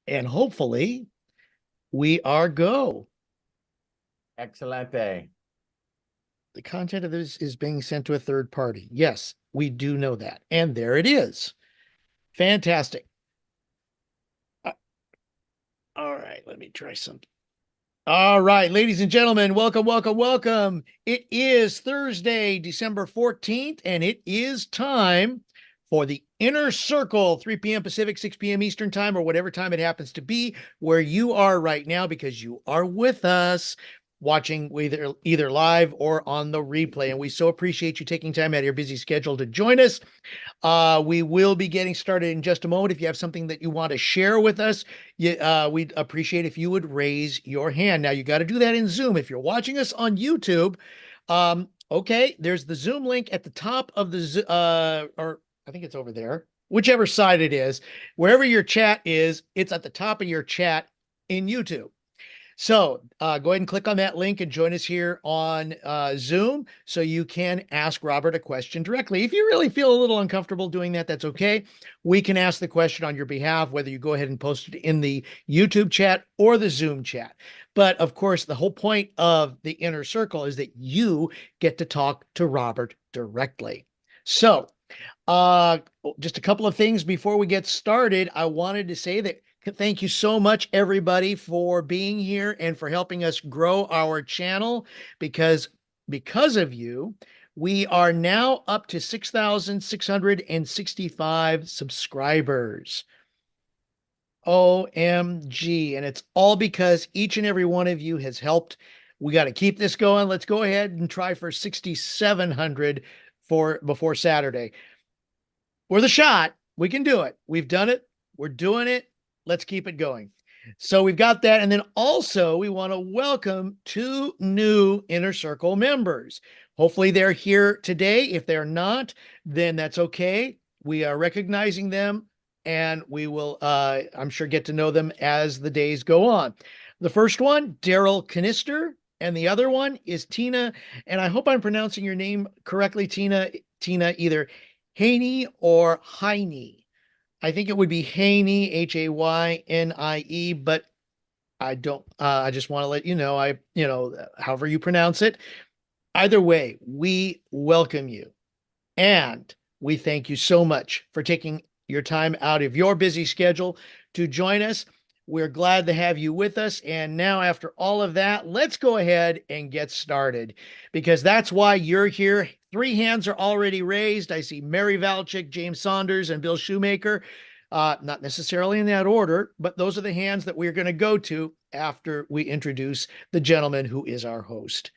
And hopefully we are go. Excelente. The content of this is being sent to a third party. Yes, we do know that. And there it is. Fantastic. All right, let me try something. All right, ladies and gentlemen, welcome, welcome, welcome. It is Thursday, December 14th, and it is time for the Inner Circle, 3 p.m. Pacific, 6 p.m. Eastern Time, or whatever time it happens to be where you are right now, because you are with us watching either live or on the replay. And we so appreciate you taking time out of your busy schedule to join us. We will be getting started in just a moment. If you have something that you want to share with us, we'd appreciate if you would raise your hand. Now, you got to do that in Zoom. If you're watching us on YouTube, okay, there's the Zoom link at the top of the, or I think it's over there, whichever side it is, wherever your chat is, it's at the top of your chat in YouTube. So go ahead and click on that link and join us here on Zoom so you can ask Robert a question directly. If you really feel a little uncomfortable doing that, that's okay. We can ask the question on your behalf, whether you go ahead and post it in the YouTube chat or the Zoom chat. But of course, the whole point of the Inner Circle is that you get to talk to Robert directly. So just a couple of things before we get started. I wanted to say that thank you so much, everybody, for being here and for helping us grow our channel, because of you, we are now up to 6,665 subscribers. OMG. And it's all because each and every one of you has helped. We got to keep this going. Let's go ahead and try for 6,700 before Saturday. We're the shot. We can do it. We've done it. We're doing it. Let's keep it going. So we've got that. And then also we want to welcome 2 new Inner Circle members. Hopefully they're here today. If they're not, then that's okay. We are recognizing them, and we will, I'm sure, get to know them as the days go on. The first one, Daryl Canister, and the other one is Tina. And I hope I'm pronouncing your name correctly, Tina. Tina, either Haney or Heine. I think it would be Haney, Haynie, but I don't, I just want to let you know, however you pronounce it. Either way, we welcome you. And we thank you so much for taking your time out of your busy schedule to join us. We're glad to have you with us. And now, after all of that, let's go ahead and get started, because that's why you're here. 3 hands are already raised. I see Mary Valcik, James Saunders, and Bill Shoemaker. Not necessarily in that order, but those are the hands that we're going to go to after we introduce the gentleman who is our host.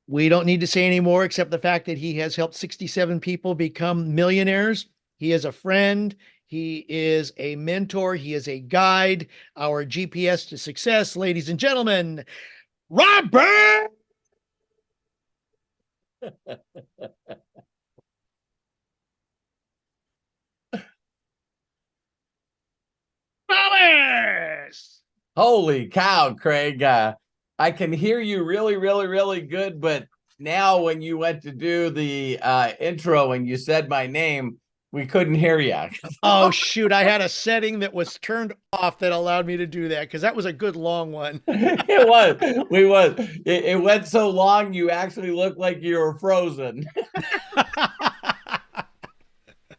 We don't need to say any more except the fact that he has helped 67 people become millionaires. He is a friend. He is a mentor. He is a guide, our GPS to success. Ladies and gentlemen, Robert! Hollis! Holy cow, Craig. I can hear you really, really, really good. But now when you went to do the intro and you said my name, we couldn't hear you. Oh, shoot. I had a setting that was turned off that allowed me to do that, because that was a good long one. It was. It went so long, you actually looked like you were frozen.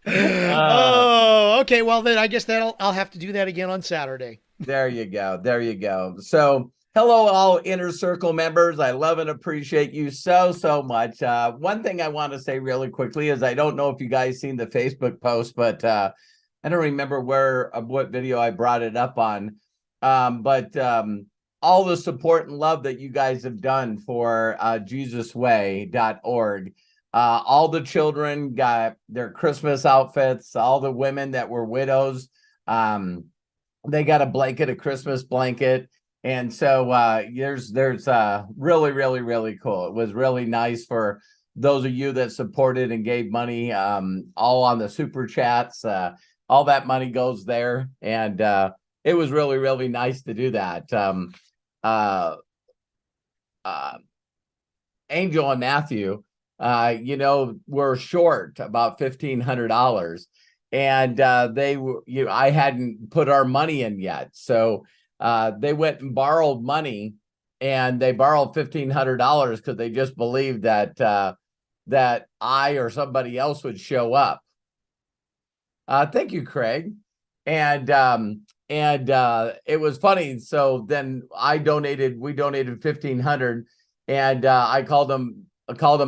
Oh, okay. Well, then I guess I'll have to do that again on Saturday. There you go. There you go. So, hello, all Inner Circle members. I love and appreciate you so, so much. One thing I want to say really quickly is I don't know if you guys seen the Facebook post, but I don't remember what video I brought it up on. But all the support and love that you guys have done for JesusWay.org. All the children got their Christmas outfits, all the women that were widows. They got a Christmas blanket. And so there's really, really, really cool. It was really nice for those of you that supported and gave money, all on the super chats. All that money goes there. And it was really, really nice to do that. Angel and Matthew, we're short about $1,500. and I hadn't put our money in yet. So they went and borrowed money, and they borrowed $1,500 because they just believed that that I or somebody else would show up. Thank you, Craig. And it was funny. So then we donated 1,500, and I called them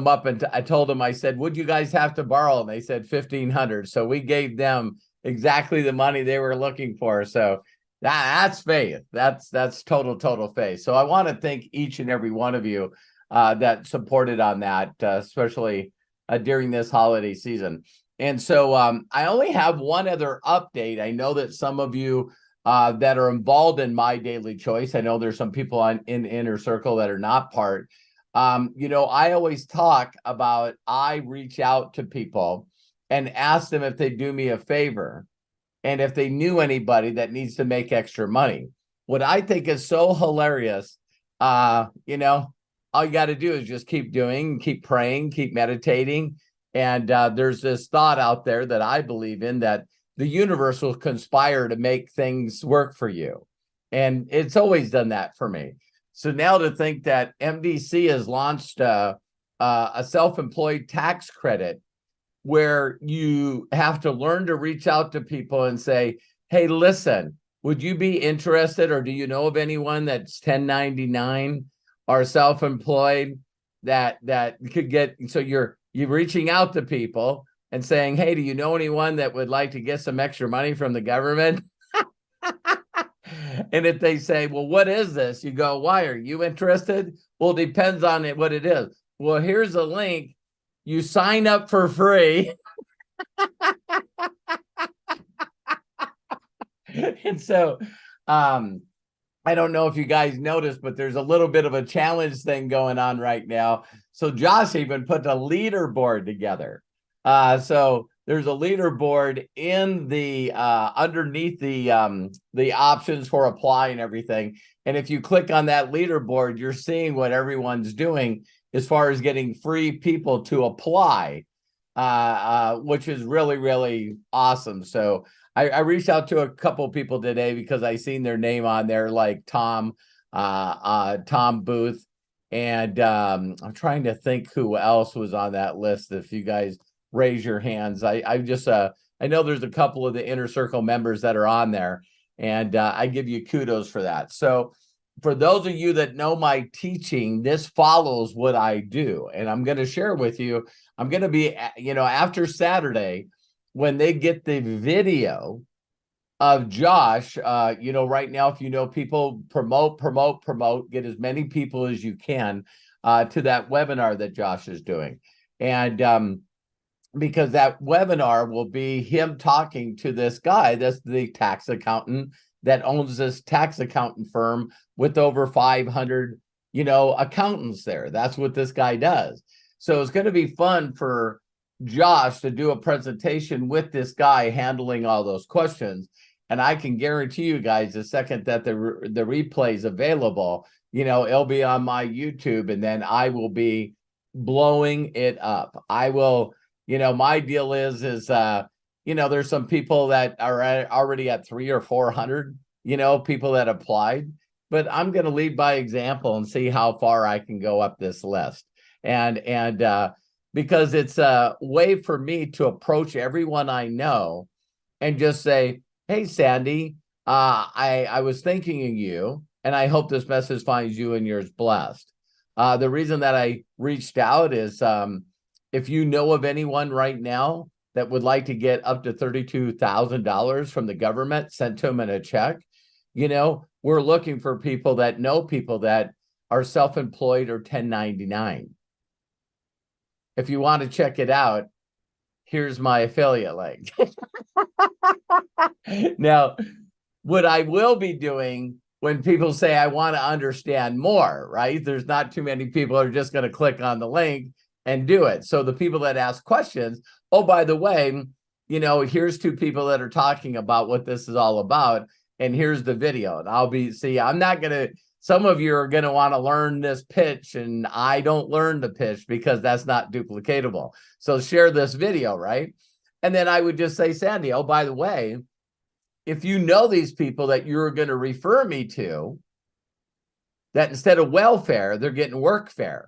up, and I told them, I said, would you guys have to borrow? And they said 1,500. So we gave them exactly the money they were looking for. So that's faith. That's total faith. So I want to thank each and every one of you that supported on that, especially during this holiday season. And so I only have one other update. I know that some of you that are involved in My Daily Choice, I know there's some people in Inner Circle that are not part. I always talk about, I reach out to people and ask them if they do me a favor and if they knew anybody that needs to make extra money. What I think is so hilarious, all you got to do is just keep doing, keep praying, keep meditating. And there's this thought out there that I believe in, that the universe will conspire to make things work for you. And it's always done that for me. So now to think that MDC has launched a self-employed tax credit where you have to learn to reach out to people and say, hey, listen, would you be interested, or do you know of anyone that's 1099 or self-employed that could get, so you're reaching out to people and saying, hey, do you know anyone that would like to get some extra money from the government? And if they say, well, what is this? You go, why are you interested? Well, it depends on what it is. Well, here's a link. You sign up for free. And so I don't know if you guys noticed, but there's a little bit of a challenge thing going on right now. So Josh even put a leaderboard together. So there's a leaderboard in the underneath the options for apply and everything. And if you click on that leaderboard, you're seeing what everyone's doing as far as getting free people to apply, which is really, really awesome. So I reached out to a couple of people today because I seen their name on there, like Tom Booth. And I'm trying to think who else was on that list. If you guys raise your hands, I know there's a couple of the Inner Circle members that are on there, and I give you kudos for that. So for those of you that know my teaching, this follows what I do, and I'm going to share with you. I'm going to be, after Saturday, when they get the video of Josh, right now, if you know people, promote, get as many people as you can to that webinar that Josh is doing. And because that webinar will be him talking to this guy, that's the tax accountant that owns this tax accountant firm with over 500, accountants there. That's what this guy does. So it's going to be fun for Josh to do a presentation with this guy handling all those questions. And I can guarantee you guys, the second that the replay is available, it'll be on my YouTube, and then I will be blowing it up. I will, my deal is there's some people that are already at 300 or 400, people that applied, but I'm going to lead by example and see how far I can go up this list. And because it's a way for me to approach everyone I know and just say, hey, Sandy, I was thinking of you, and I hope this message finds you and yours blessed. The reason that I reached out is if you know of anyone right now that would like to get up to $32,000 from the government sent to them in a check, we're looking for people that know people that are self-employed or 1099. If you want to check it out, here's my affiliate link. Now, what I will be doing when people say, I want to understand more, right? There's not too many people who are just going to click on the link and do it. So the people that ask questions, oh, by the way, here's two people that are talking about what this is all about. And here's the video. And I'm not going to, some of you are going to want to learn this pitch, and I don't learn the pitch because that's not duplicatable. So share this video, right? And then I would just say, Sandy, oh, by the way, if you know these people that you're going to refer me to, that instead of welfare, they're getting workfare.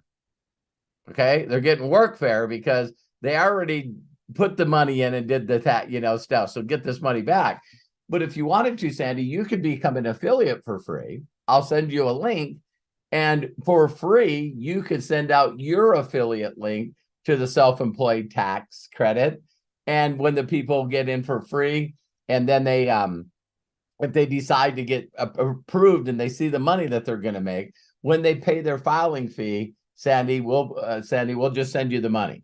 Okay. They're getting workfare because they already put the money in and did the stuff. So get this money back. But if you wanted to, Sandy, you could become an affiliate for free. I'll send you a link. And for free, you could send out your affiliate link to the self-employed tax credit. And when the people get in for free, and then they if they decide to get approved and they see the money that they're going to make, when they pay their filing fee, Sandy, we'll just send you the money.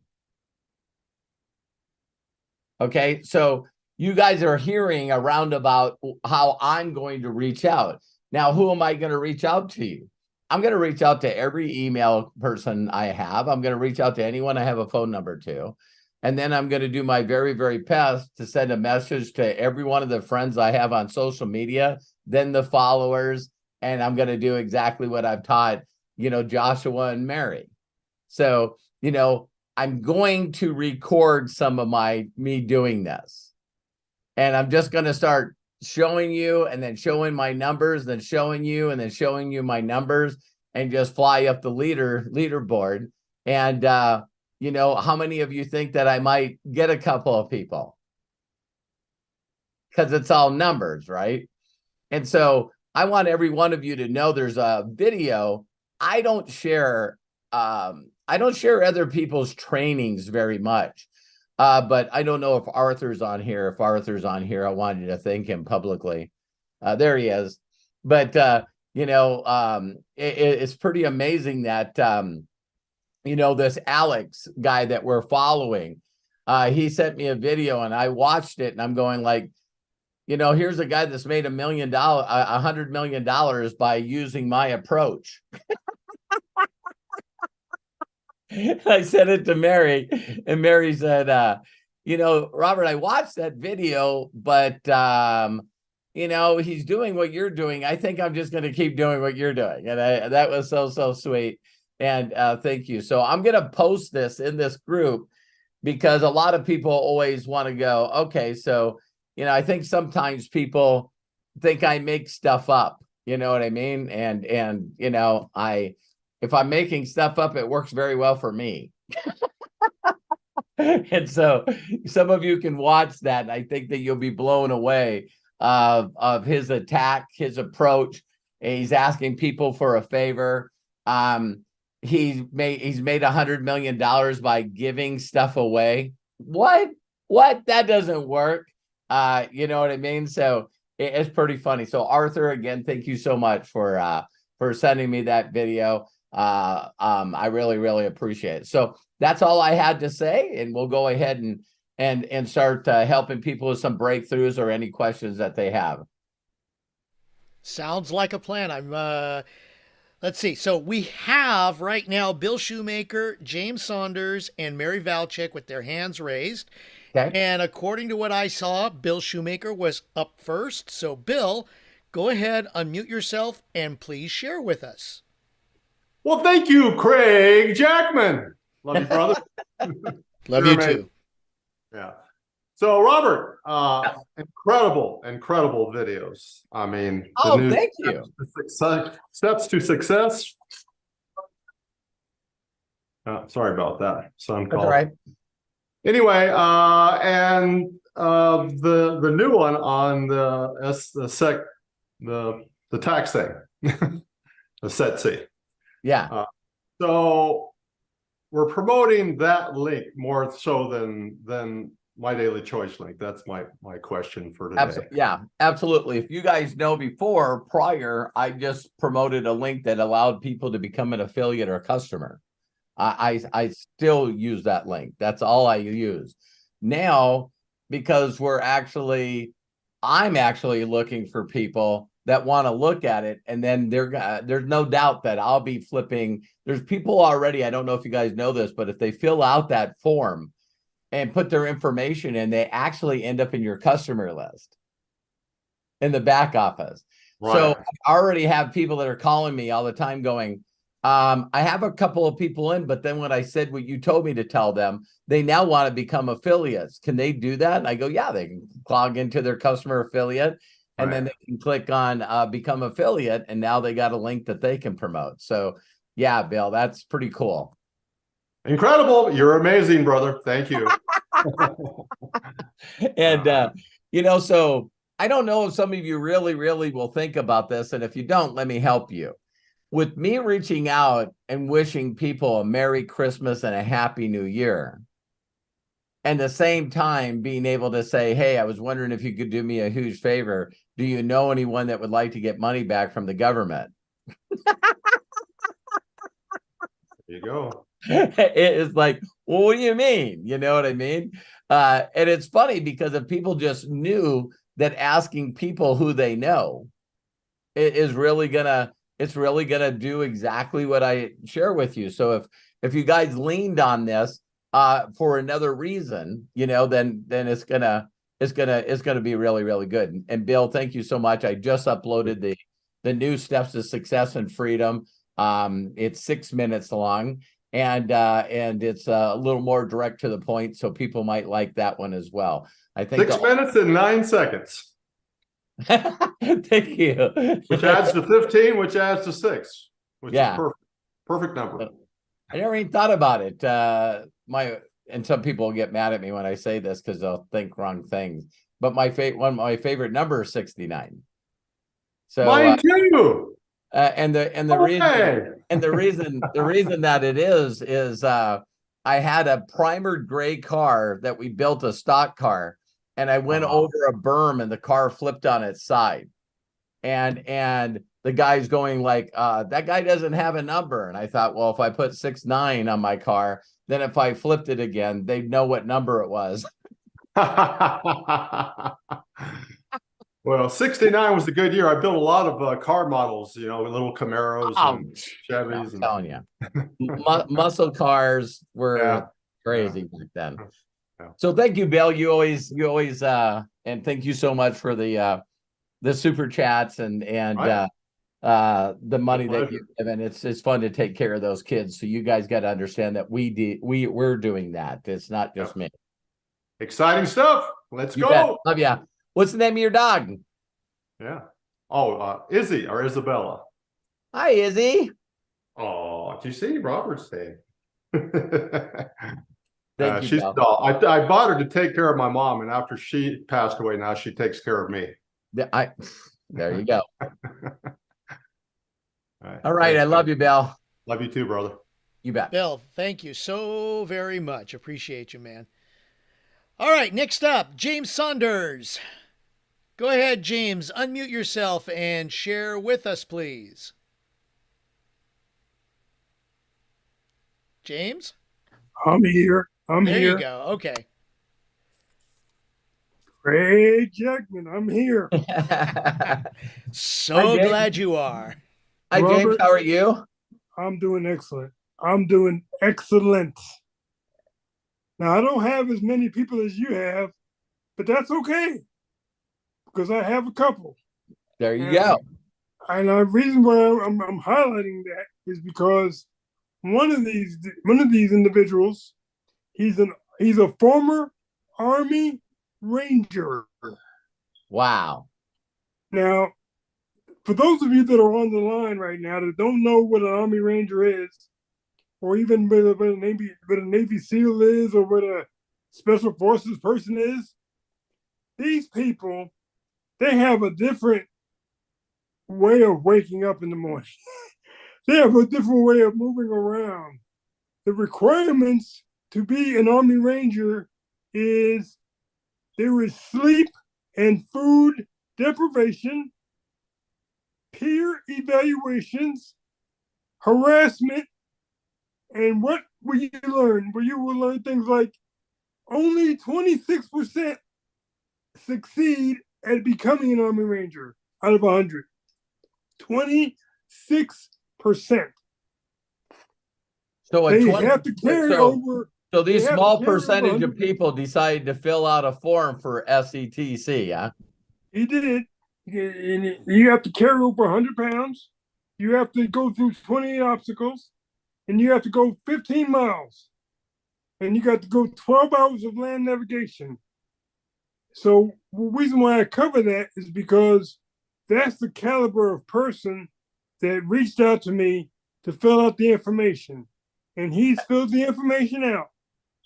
Okay, so you guys are hearing around about how I'm going to reach out. Now, who am I going to reach out to you? I'm going to reach out to every email person I have. I'm going to reach out to anyone I have a phone number to. And then I'm going to do my very, very best to send a message to every one of the friends I have on social media, then the followers. And I'm going to do exactly what I've taught, Joshua and Mary. So, I'm going to record some of me doing this. And I'm just going to start showing you and then showing my numbers, then showing you and then showing you my numbers, and just fly up the leaderboard. And, how many of you think that I might get a couple of people? Because it's all numbers, right? And so I want every one of you to know there's a video. I don't share other people's trainings very much. But I don't know if Arthur's on here. If Arthur's on here, I wanted to thank him publicly. There he is. But, it's pretty amazing that, this Alex guy that we're following, he sent me a video and I watched it and I'm going like, here's a guy that's made $100 million by using my approach. I sent it to Mary, and Mary said, Robert, I watched that video, but, he's doing what you're doing. I think I'm just going to keep doing what you're doing. And that was so sweet. And thank you. So I'm going to post this in this group because a lot of people always want to go, okay, so, I think sometimes people think I make stuff up. You know what I mean? And if I'm making stuff up, it works very well for me. And so some of you can watch that. And I think that you'll be blown away of his attack, his approach. He's asking people for a favor. He's made $100 million by giving stuff away. What? That doesn't work. You know what I mean? So it's pretty funny. So Arthur, again, thank you so much for sending me that video. I really, really appreciate it. So that's all I had to say, and we'll go ahead and start helping people with some breakthroughs or any questions that they have. Sounds like a plan. Let's see. So we have right now Bill Shoemaker, James Saunders, and Mary Valcik with their hands raised. Okay. And according to what I saw, Bill Shoemaker was up first. So Bill, go ahead, unmute yourself, and please share with us. Well, thank you, Craig Jackman. Love you, brother. Love you too. Yeah. So, Robert, incredible videos. I mean, thank you. Steps to success. Sorry about that. Son call. That's all right. Anyway, and the new one on the tax thing, the SETC. Yeah. So we're promoting that link more so than my daily choice link. That's my question for today. Yeah, absolutely. If you guys know prior, I just promoted a link that allowed people to become an affiliate or a customer. I still use that link. That's all I use. Now, because I'm actually looking for people that want to look at it, and then there's no doubt that I'll be flipping. There's people already, I don't know if you guys know this, but if they fill out that form and put their information in, they actually end up in your customer list in the back office. Right. So I already have people that are calling me all the time going, I have a couple of people in, but then when I said what you told me to tell them, they now want to become affiliates. Can they do that? And I go, yeah, they can log into their customer affiliate and then they can click on become affiliate. And now they got a link that they can promote. So yeah, Bill, that's pretty cool. Incredible. You're amazing, brother. Thank you. And, so I don't know if some of you really, really will think about this. And if you don't, let me help you. With me reaching out and wishing people a Merry Christmas and a Happy New Year, and at the same time being able to say, hey, I was wondering if you could do me a huge favor. Do you know anyone that would like to get money back from the government? There you go. It is like, well, what do you mean? You know what I mean? And it's funny because if people just knew that asking people who they know is really gonna do exactly what I share with you. So if you guys leaned on this for another reason, then it's gonna be really, really good. And Bill, thank you so much. I just uploaded the new Steps to Success and Freedom. It's 6 minutes long, and it's a little more direct to the point, so people might like that one as well. I think 6 minutes and 9 seconds. Thank you. Which adds to 15, which adds to 6, which is perfect. Perfect number. I never even thought about it. And some people will get mad at me when I say this because they'll think wrong things. But my favorite number is 69. So mine too. The reason that it is I had a primered gray car that we built, a stock car, and I went over a berm and the car flipped on its side, and the guy's going like, that guy doesn't have a number. And I thought, well, if I put 69 on my car, then if I flipped it again, they'd know what number it was. Well, 69 was a good year. I built a lot of car models, little Camaros and Chevys. I'm telling you, muscle cars were crazy back then. Yeah. So thank you, Bill. You always, and thank you so much for the super chats and the money that you've given. It's fun to take care of those kids. So you guys got to understand that we're doing that. It's not just me. Exciting stuff. Let's go. Bet. Love ya. What's the name of your dog? Yeah. Oh, Izzy or Isabella. Hi, Izzy. Oh, do you see Robert's name? Thank you, she's a doll. I bought her to take care of my mom, and after she passed away, now she takes care of me. There you go. All right. I love you, Bill. Love you too, brother. You bet. Bill, thank you so very much. Appreciate you, man. All right, next up, James Saunders. Go ahead, James. Unmute yourself and share with us, please. James? I'm here. There you go. Okay. Craig Jackman, I'm here. So glad you are. Hi, Robert, James. How are you? I'm doing excellent. I'm doing excellent. Now, I don't have as many people as you have, but that's okay because I have a couple. There you go. And the reason why I'm highlighting that is because one of these individuals, he's a former Army Ranger. Wow. Now, for those of you that are on the line right now that don't know what an Army Ranger is, or even what a Navy SEAL is, or what a Special Forces person is, these people, they have a different way of waking up in the morning. They have a different way of moving around. The requirements to be an Army Ranger is there is sleep and food deprivation, peer evaluations, harassment, and what will you learn? Well, you will learn things like only 26% succeed at becoming an Army Ranger out of 100. 26%. So they have to carry over. So these small percentage of people decided to fill out a form for SETC, huh? He did. And you have to carry over 100 pounds. you have to go through 28 obstacles, and you have to go 15 miles, and you got to go 12 hours of land navigation. So the reason why I cover that is because that's the caliber of person that reached out to me to fill out the information, and he's filled the information out.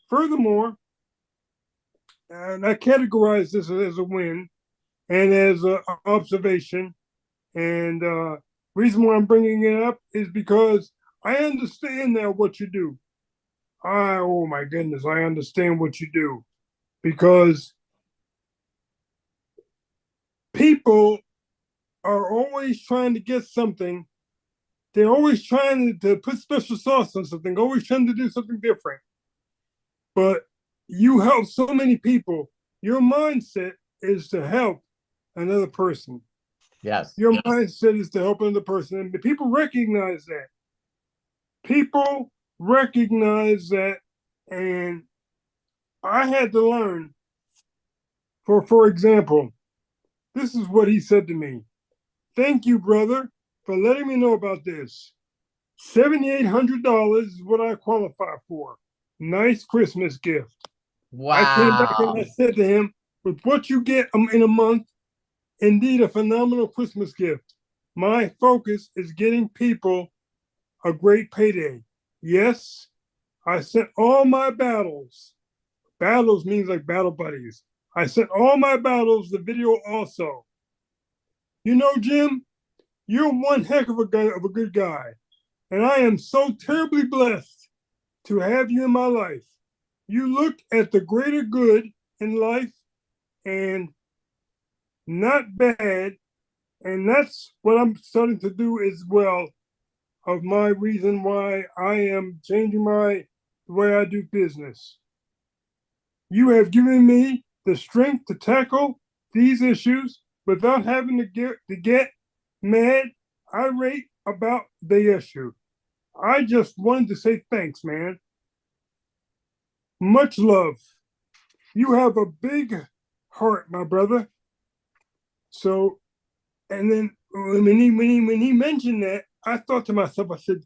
Furthermore, and I categorize this as a win and as an observation. And reason why I'm bringing it up is because I understand now what you do. Oh my goodness, I understand what you do, because people are always trying to get something. They're always trying to put special sauce on something, always trying to do something different. But you help so many people. Your mindset is to help another person. Yes. Your mindset is to help another person. And the people recognize that. People recognize that. And I had to learn, for example, this is what he said to me. Thank you, brother, for letting me know about this. $7,800 is what I qualify for. Nice Christmas gift. Wow. I came back and I said to him, with what you get in a month, indeed a phenomenal Christmas gift. My focus is getting people a great payday. Yes, I sent all my battles. Battles means like battle buddies. I sent all my battles the video also. You know, Jim, you're one heck of a good guy. And I am so terribly blessed to have you in my life. You look at the greater good in life and not bad. And that's what I'm starting to do as well, of my reason why I am changing the way I do business. You have given me the strength to tackle these issues without having to get mad, irate about the issue. I just wanted to say thanks, man. Much love. You have a big heart, my brother. So, and then when he mentioned that, I thought to myself, I said,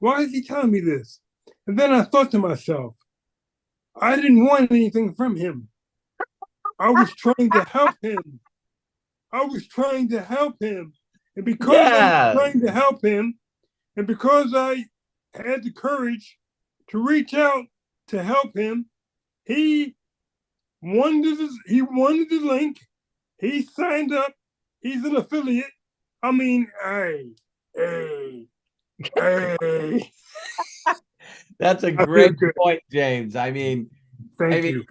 why is he telling me this? And then I thought to myself, I didn't want anything from him. I was trying to help him. I was trying to help him. And because I was trying to help him, and because I had the courage to reach out to help him, he wanted the link. He signed up. He's an affiliate. I mean, hey. That's a great point, James. I mean, thank you.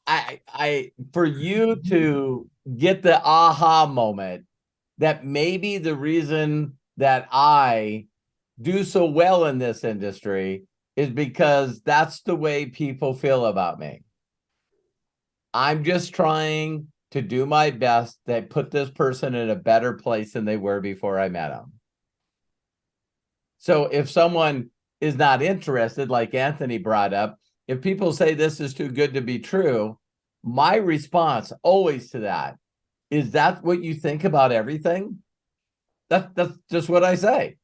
I for you to get the aha moment that maybe the reason that I do so well in this industry is because that's the way people feel about me. I'm just trying to do my best that put this person in a better place than they were before I met them. So if someone is not interested, like Anthony brought up, if people say this is too good to be true, my response always to that is that what you think about everything? That's just what I say.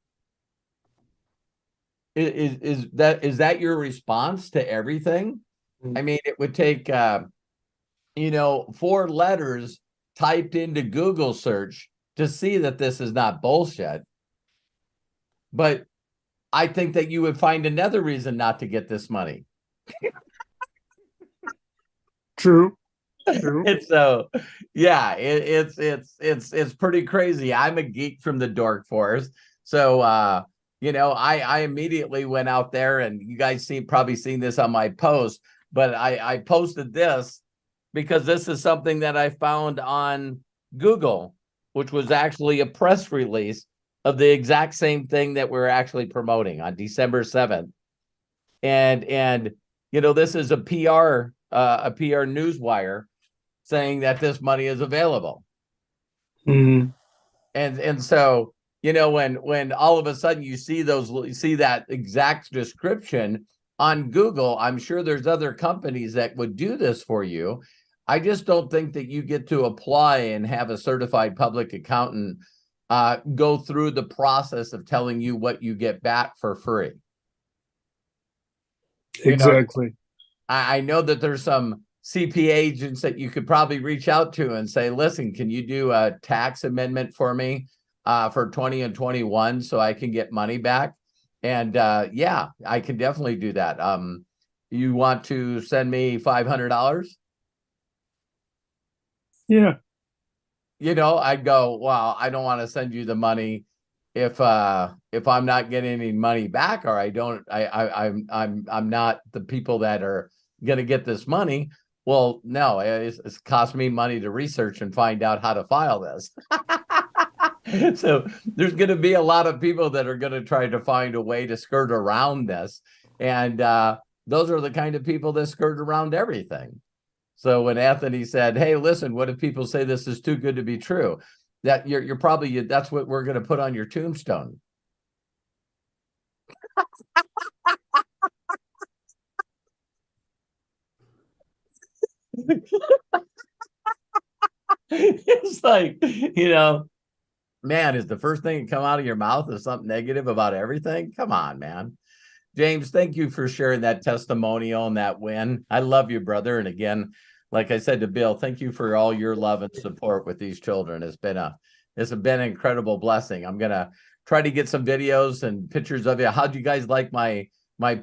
Is that your response to everything? I mean, it would take 4 letters typed into Google search to see that this is not bullshit. But I think that you would find another reason not to get this money. True. And so, yeah, it's pretty crazy. I'm a geek from the dork forest. So, I immediately went out there, and you guys probably seen this on my post, but I posted this because this is something that I found on Google, which was actually a press release of the exact same thing that we're actually promoting on December 7th. And this is a PR newswire saying that this money is available. Mm-hmm. And so, when all of a sudden you see that exact description on Google, I'm sure there's other companies that would do this for you. I just don't think that you get to apply and have a certified public accountant go through the process of telling you what you get back for free. You know, Exactly. I know that there's some CPA agents that you could probably reach out to and say, listen, can you do a tax amendment for me for 20 and 21 so I can get money back? And yeah, I can definitely do that. You want to send me $500? Yeah. You know, I'd go, well, I don't want to send you the money if I'm not getting any money back, or I'm not the people that are going to get this money. Well, no, it's cost me money to research and find out how to file this. So there's going to be a lot of people that are going to try to find a way to skirt around this. And those are the kind of people that skirt around everything. So when Anthony said, hey, listen, what if people say this is too good to be true? That you're probably, that's what we're going to put on your tombstone. It's like, you know, man, is the first thing to come out of your mouth is something negative about everything? Come on, man. James, thank you for sharing that testimonial and that win. I love you, brother. And again, like I said to Bill, thank you for all your love and support with these children. It's been an incredible blessing. I'm gonna try to get some videos and pictures of you. How'd you guys like my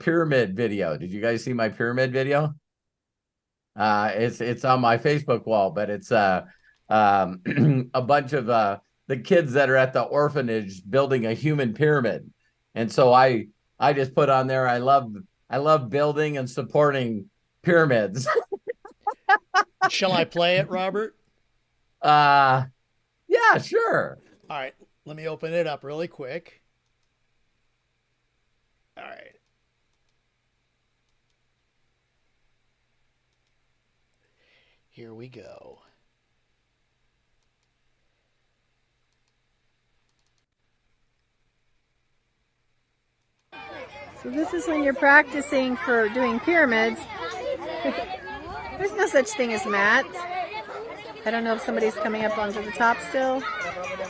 pyramid video? Did you guys see my pyramid video? It's on my Facebook wall, but it's a bunch of the kids that are at the orphanage building a human pyramid. And so I just put on there, I love building and supporting pyramids. Shall I play it, Robert? Yeah, sure. All right, let me open it up really quick. All right. Here we go. So this is when you're practicing for doing pyramids. There's no such thing as mats. I don't know if somebody's coming up onto the top still.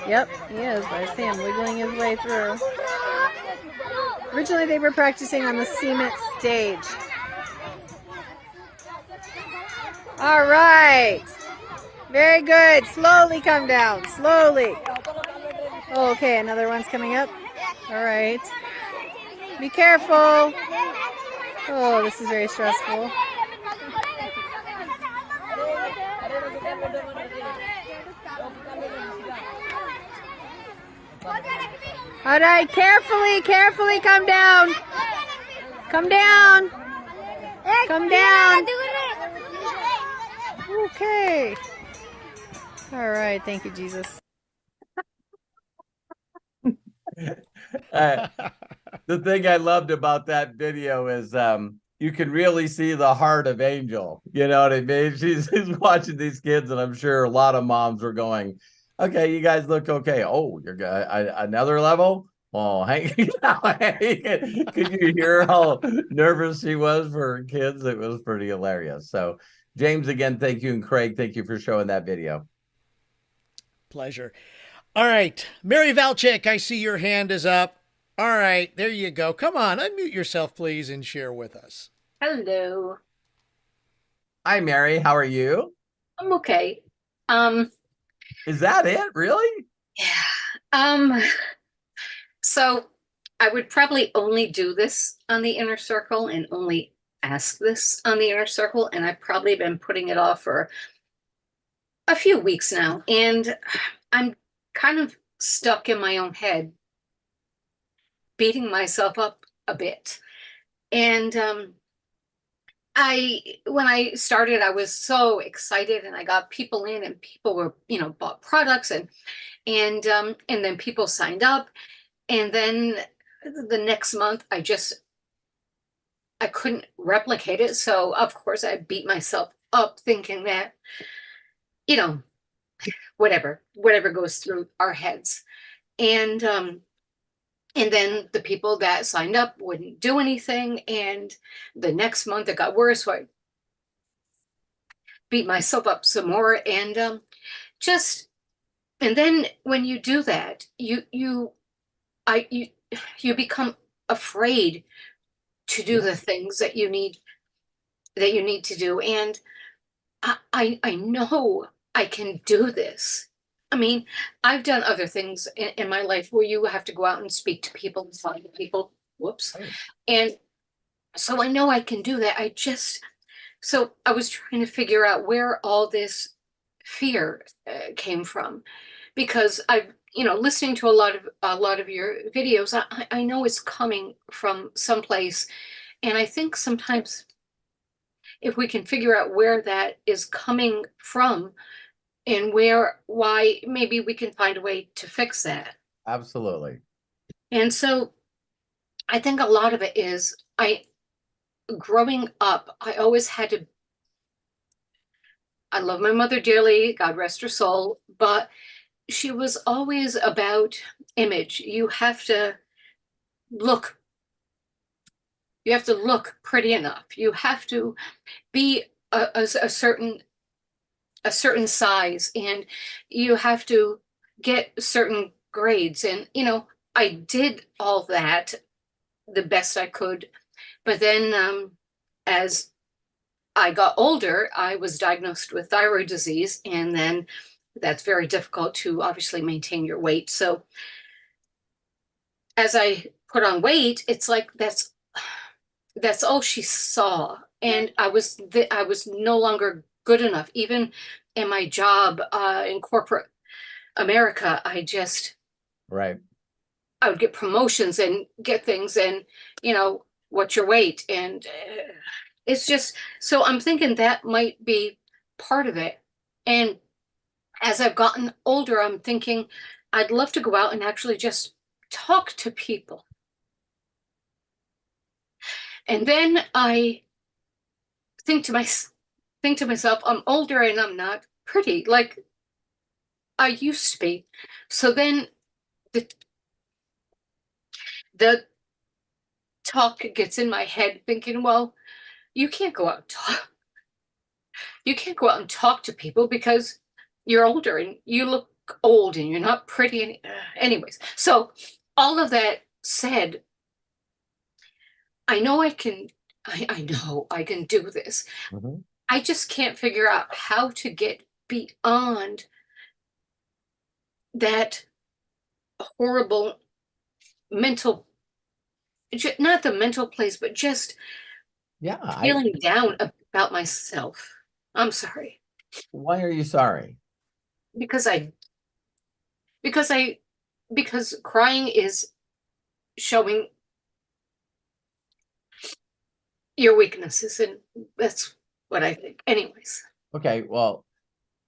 Yep, he is. I see him wiggling his way through. Originally they were practicing on the cement stage. All right. Very good. Slowly come down. Slowly. Okay, another one's coming up. All right. Be careful. Oh, this is very stressful. All right, carefully come down. Come down. Come down. Okay. All right, thank you, Jesus. The thing I loved about that video is you can really see the heart of Angel. You know what I mean? She's watching these kids, and I'm sure a lot of moms were going, okay, you guys look okay. Oh, you're another level? Oh, hey, could you hear how nervous she was for her kids? It was pretty hilarious. So, James, again, thank you. And Craig, thank you for showing that video. Pleasure. All right. Mary Valcik, I see your hand is up. All right. There you go. Come on. Unmute yourself, please, and share with us. Hello. Hi, Mary. How are you? I'm okay. Is that it? Really? Yeah. So I would probably only do this on the inner circle and only ask this on the inner circle, and I've probably been putting it off for a few weeks now, and I'm kind of stuck in my own head, beating myself up a bit. And when I started, I was so excited, and I got people in, and people were, bought products, and then people signed up, and then the next month I couldn't replicate it. So of course I beat myself up thinking that, whatever goes through our heads. And then the people that signed up wouldn't do anything. And the next month it got worse. So I beat myself up some more, and just And then when you do that, you become afraid to do Yeah. the things that you need to do. And I know I can do this. I mean, I've done other things in my life where you have to go out and speak to people and talk to people. Whoops. Right. And so I know I can do that. So I was trying to figure out where all this fear came from, because listening to a lot of your videos, I know it's coming from someplace, and I think sometimes if we can figure out where that is coming from and why, maybe we can find a way to fix that. Absolutely. And so I think a lot of it is growing up, I always had to. I love my mother dearly, God rest her soul, but she was always about image. Look, you have to look pretty enough. You have to be a certain size, and you have to get certain grades. And I did all that the best I could. But then as I got older, I was diagnosed with thyroid disease, and then that's very difficult to obviously maintain your weight. So as I put on weight, it's like that's all she saw, and I was no longer good enough. Even in my job in corporate America, Right. I would get promotions and get things, and what's your weight, and it's just, so I'm thinking that might be part of it. And as I've gotten older, I'm thinking I'd love to go out and actually just talk to people. And then I think to myself, I'm older and I'm not pretty like I used to be. So then the talk gets in my head, thinking, well, you can't go out and talk. You can't go out and talk to people because you're older and you look old and you're not pretty. Anyways, so all of that said, I know I can. I know I can do this. Mm-hmm. I just can't figure out how to get beyond that horrible mental, not the mental place, but just Yeah. feeling down about myself. I'm sorry. Why are you sorry? Because because crying is showing your weaknesses, and that's what I think. Anyways. Okay. Well,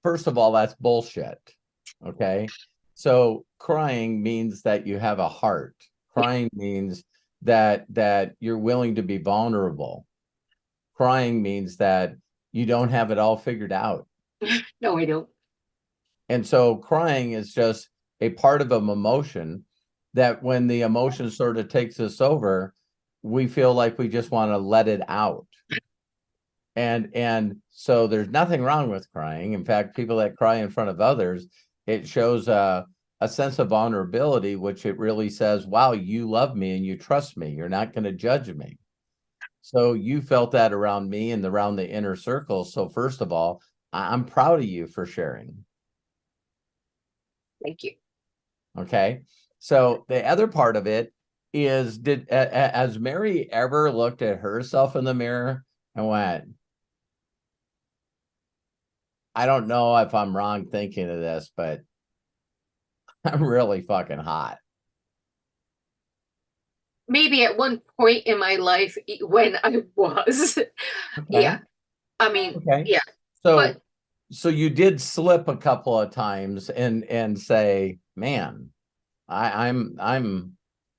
first of all, that's bullshit. Okay. So crying means that you have a heart. Crying means that you're willing to be vulnerable. Crying means that you don't have it all figured out. No, I don't. And so crying is just a part of an emotion that when the emotion sort of takes us over, we feel like we just want to let it out. And so there's nothing wrong with crying. In fact, people that cry in front of others, it shows a sense of vulnerability, which it really says, wow, you love me and you trust me. You're not going to judge me. So you felt that around me and around the inner circle. So first of all, I'm proud of you for sharing. Thank you. Okay. So the other part of it is, has Mary ever looked at herself in the mirror and went, I don't know if I'm wrong thinking of this, but I'm really fucking hot. Maybe at one point in my life when I was. Okay. Yeah. I mean, Okay. yeah. So so you did slip a couple of times and say, man, I'm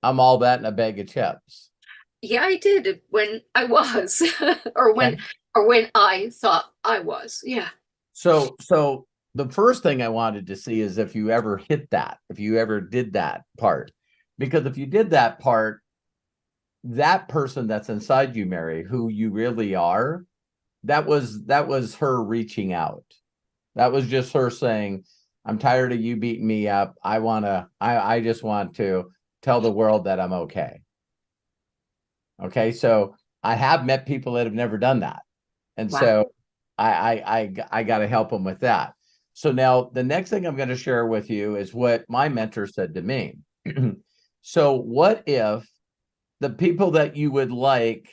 all that in a bag of chips. Yeah, I did when I was, or Okay. when I thought I was. Yeah. So the first thing I wanted to see is if you ever hit that, if you ever did that part. Because if you did that part, that person that's inside you, Mary, who you really are, that was her reaching out. That was just her saying, I'm tired of you beating me up. I just want to tell the world that I'm okay. Okay. So I have met people that have never done that. And Wow. so I got to help them with that. So now the next thing I'm going to share with you is what my mentor said to me. So what if the people that you would like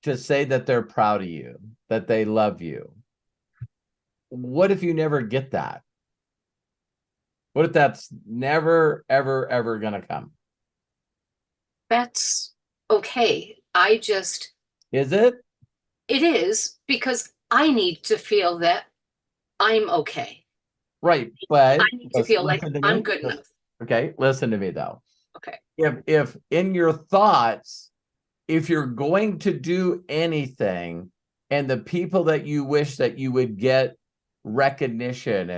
to say that they're proud of you, that they love you, what if you never get that? What if that's never, ever, ever going to come? That's okay. Is it? It is, because I need to feel that I'm okay. Right. But I need to feel like listen to I'm me. good enough. Okay. Listen to me though. Okay. If in your thoughts, if you're going to do anything and the people that you wish that you would get recognition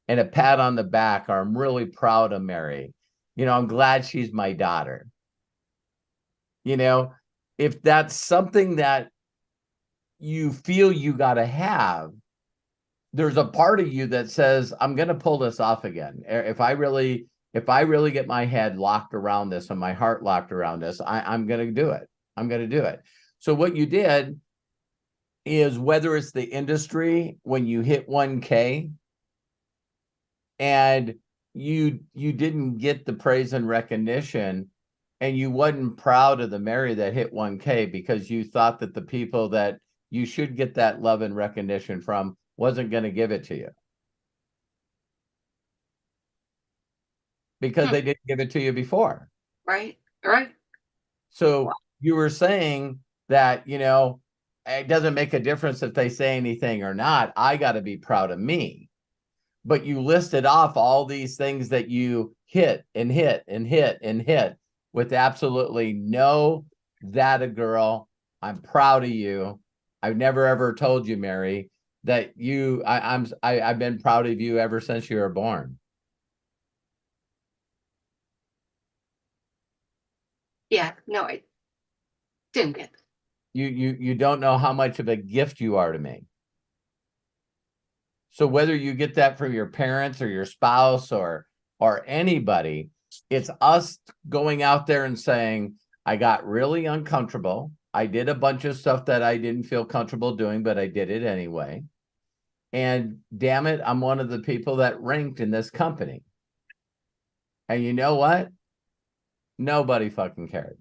and a pat on the back, or I'm really proud of Mary, I'm glad she's my daughter. If that's something that you feel you got to have, there's a part of you that says, I'm going to pull this off again. If I really get my head locked around this and my heart locked around this, I'm going to do it. I'm going to do it. So what you did is, whether it's the industry, when you hit 1K and you didn't get the praise and recognition, and you wasn't proud of the Mary that hit 1K because you thought that the people that you should get that love and recognition from wasn't going to give it to you because they didn't give it to you before. Right. Right. So you were saying that, it doesn't make a difference if they say anything or not. I got to be proud of me. But you listed off all these things that you hit and hit and hit and hit with absolutely no, that a girl. I'm proud of you. I've never ever told you, Mary, that I've been proud of you ever since you were born. Yeah. No, I didn't get it. You don't know how much of a gift you are to me. So whether you get that from your parents or your spouse or anybody, it's us going out there and saying, I got really uncomfortable. I did a bunch of stuff that I didn't feel comfortable doing, but I did it anyway. And damn it, I'm one of the people that ranked in this company. And you know what? Nobody fucking cared.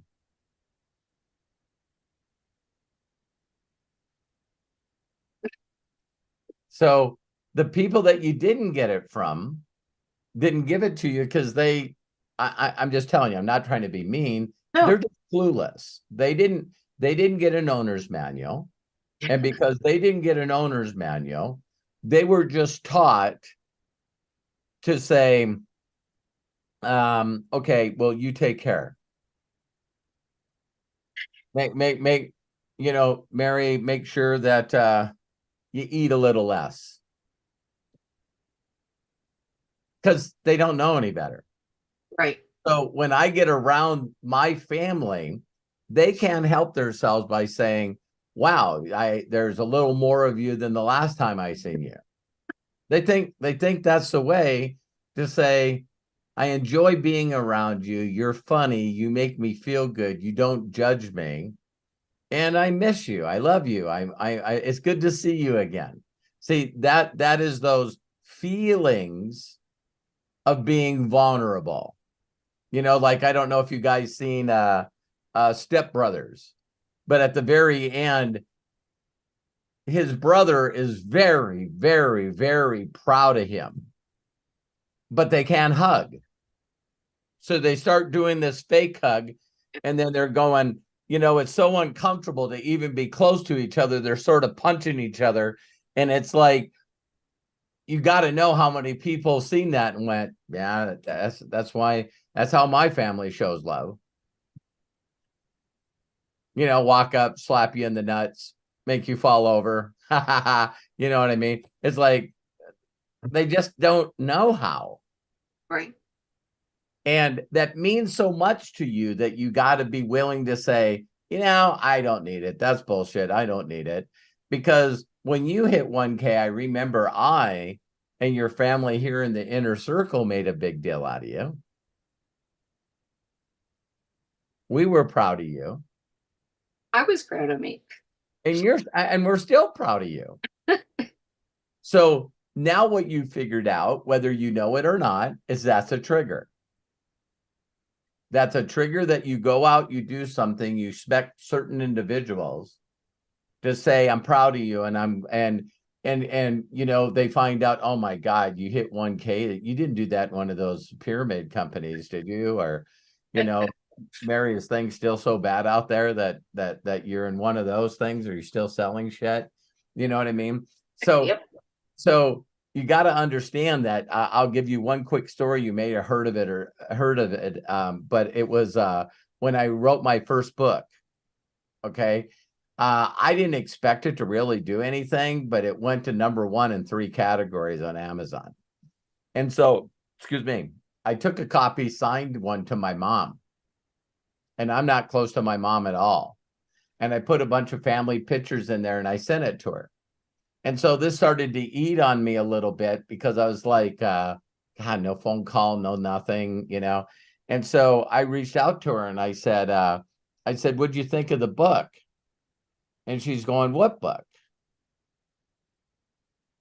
So the people that you didn't get it from didn't give it to you because I'm just telling you, I'm not trying to be mean. No. They're just clueless. They didn't get an owner's manual. And because they didn't get an owner's manual, they were just taught to say, okay, well, you take care. Make, Mary, make sure that you eat a little less. Because they don't know any better. Right. So when I get around my family, they can't help themselves by saying, wow, there's a little more of you than the last time I seen you. They think that's the way to say, I enjoy being around you. You're funny. You make me feel good. You don't judge me. And I miss you. I love you. It's good to see you again. See, that is those feelings of being vulnerable. Like, I don't know if you guys seen Step Brothers, but at the very end, his brother is very, very, very proud of him, but they can't hug. So they start doing this fake hug, and then they're going, it's so uncomfortable to even be close to each other. They're sort of punching each other. And it's like, you got to know how many people seen that and went, yeah, that's how my family shows love. Walk up, slap you in the nuts, make you fall over. You know what I mean? It's like, they just don't know how. Right. And that means so much to you that you got to be willing to say, I don't need it. That's bullshit. I don't need it. Because when you hit 1K, I remember I and your family here in the inner circle made a big deal out of you. We were proud of you. I was proud of me. And we're still proud of you. So now what you figured out, whether you know it or not, is that's a trigger. That's a trigger that you go out, you do something, you expect certain individuals to say, I'm proud of you. And you know, they find out, oh my God, you hit 1K. You didn't do that in one of those pyramid companies, did you? Or, you know, Mary, is things still so bad out there that you're in one of those things, or you're still selling shit? You know what I mean? So, Yep. so you got to understand that. I'll give you one quick story. You may have heard of it, but it was when I wrote my first book. Okay. I didn't expect it to really do anything, but it went to #1 in 3 categories on Amazon. And so, excuse me, I took a copy, signed one to my mom. And I'm not close to my mom at all. And I put a bunch of family pictures in there and I sent it to her. And so this started to eat on me a little bit because I was like, God, no phone call, no nothing, you know. And so I reached out to her and I said, what'd you think of the book? And she's going, what book?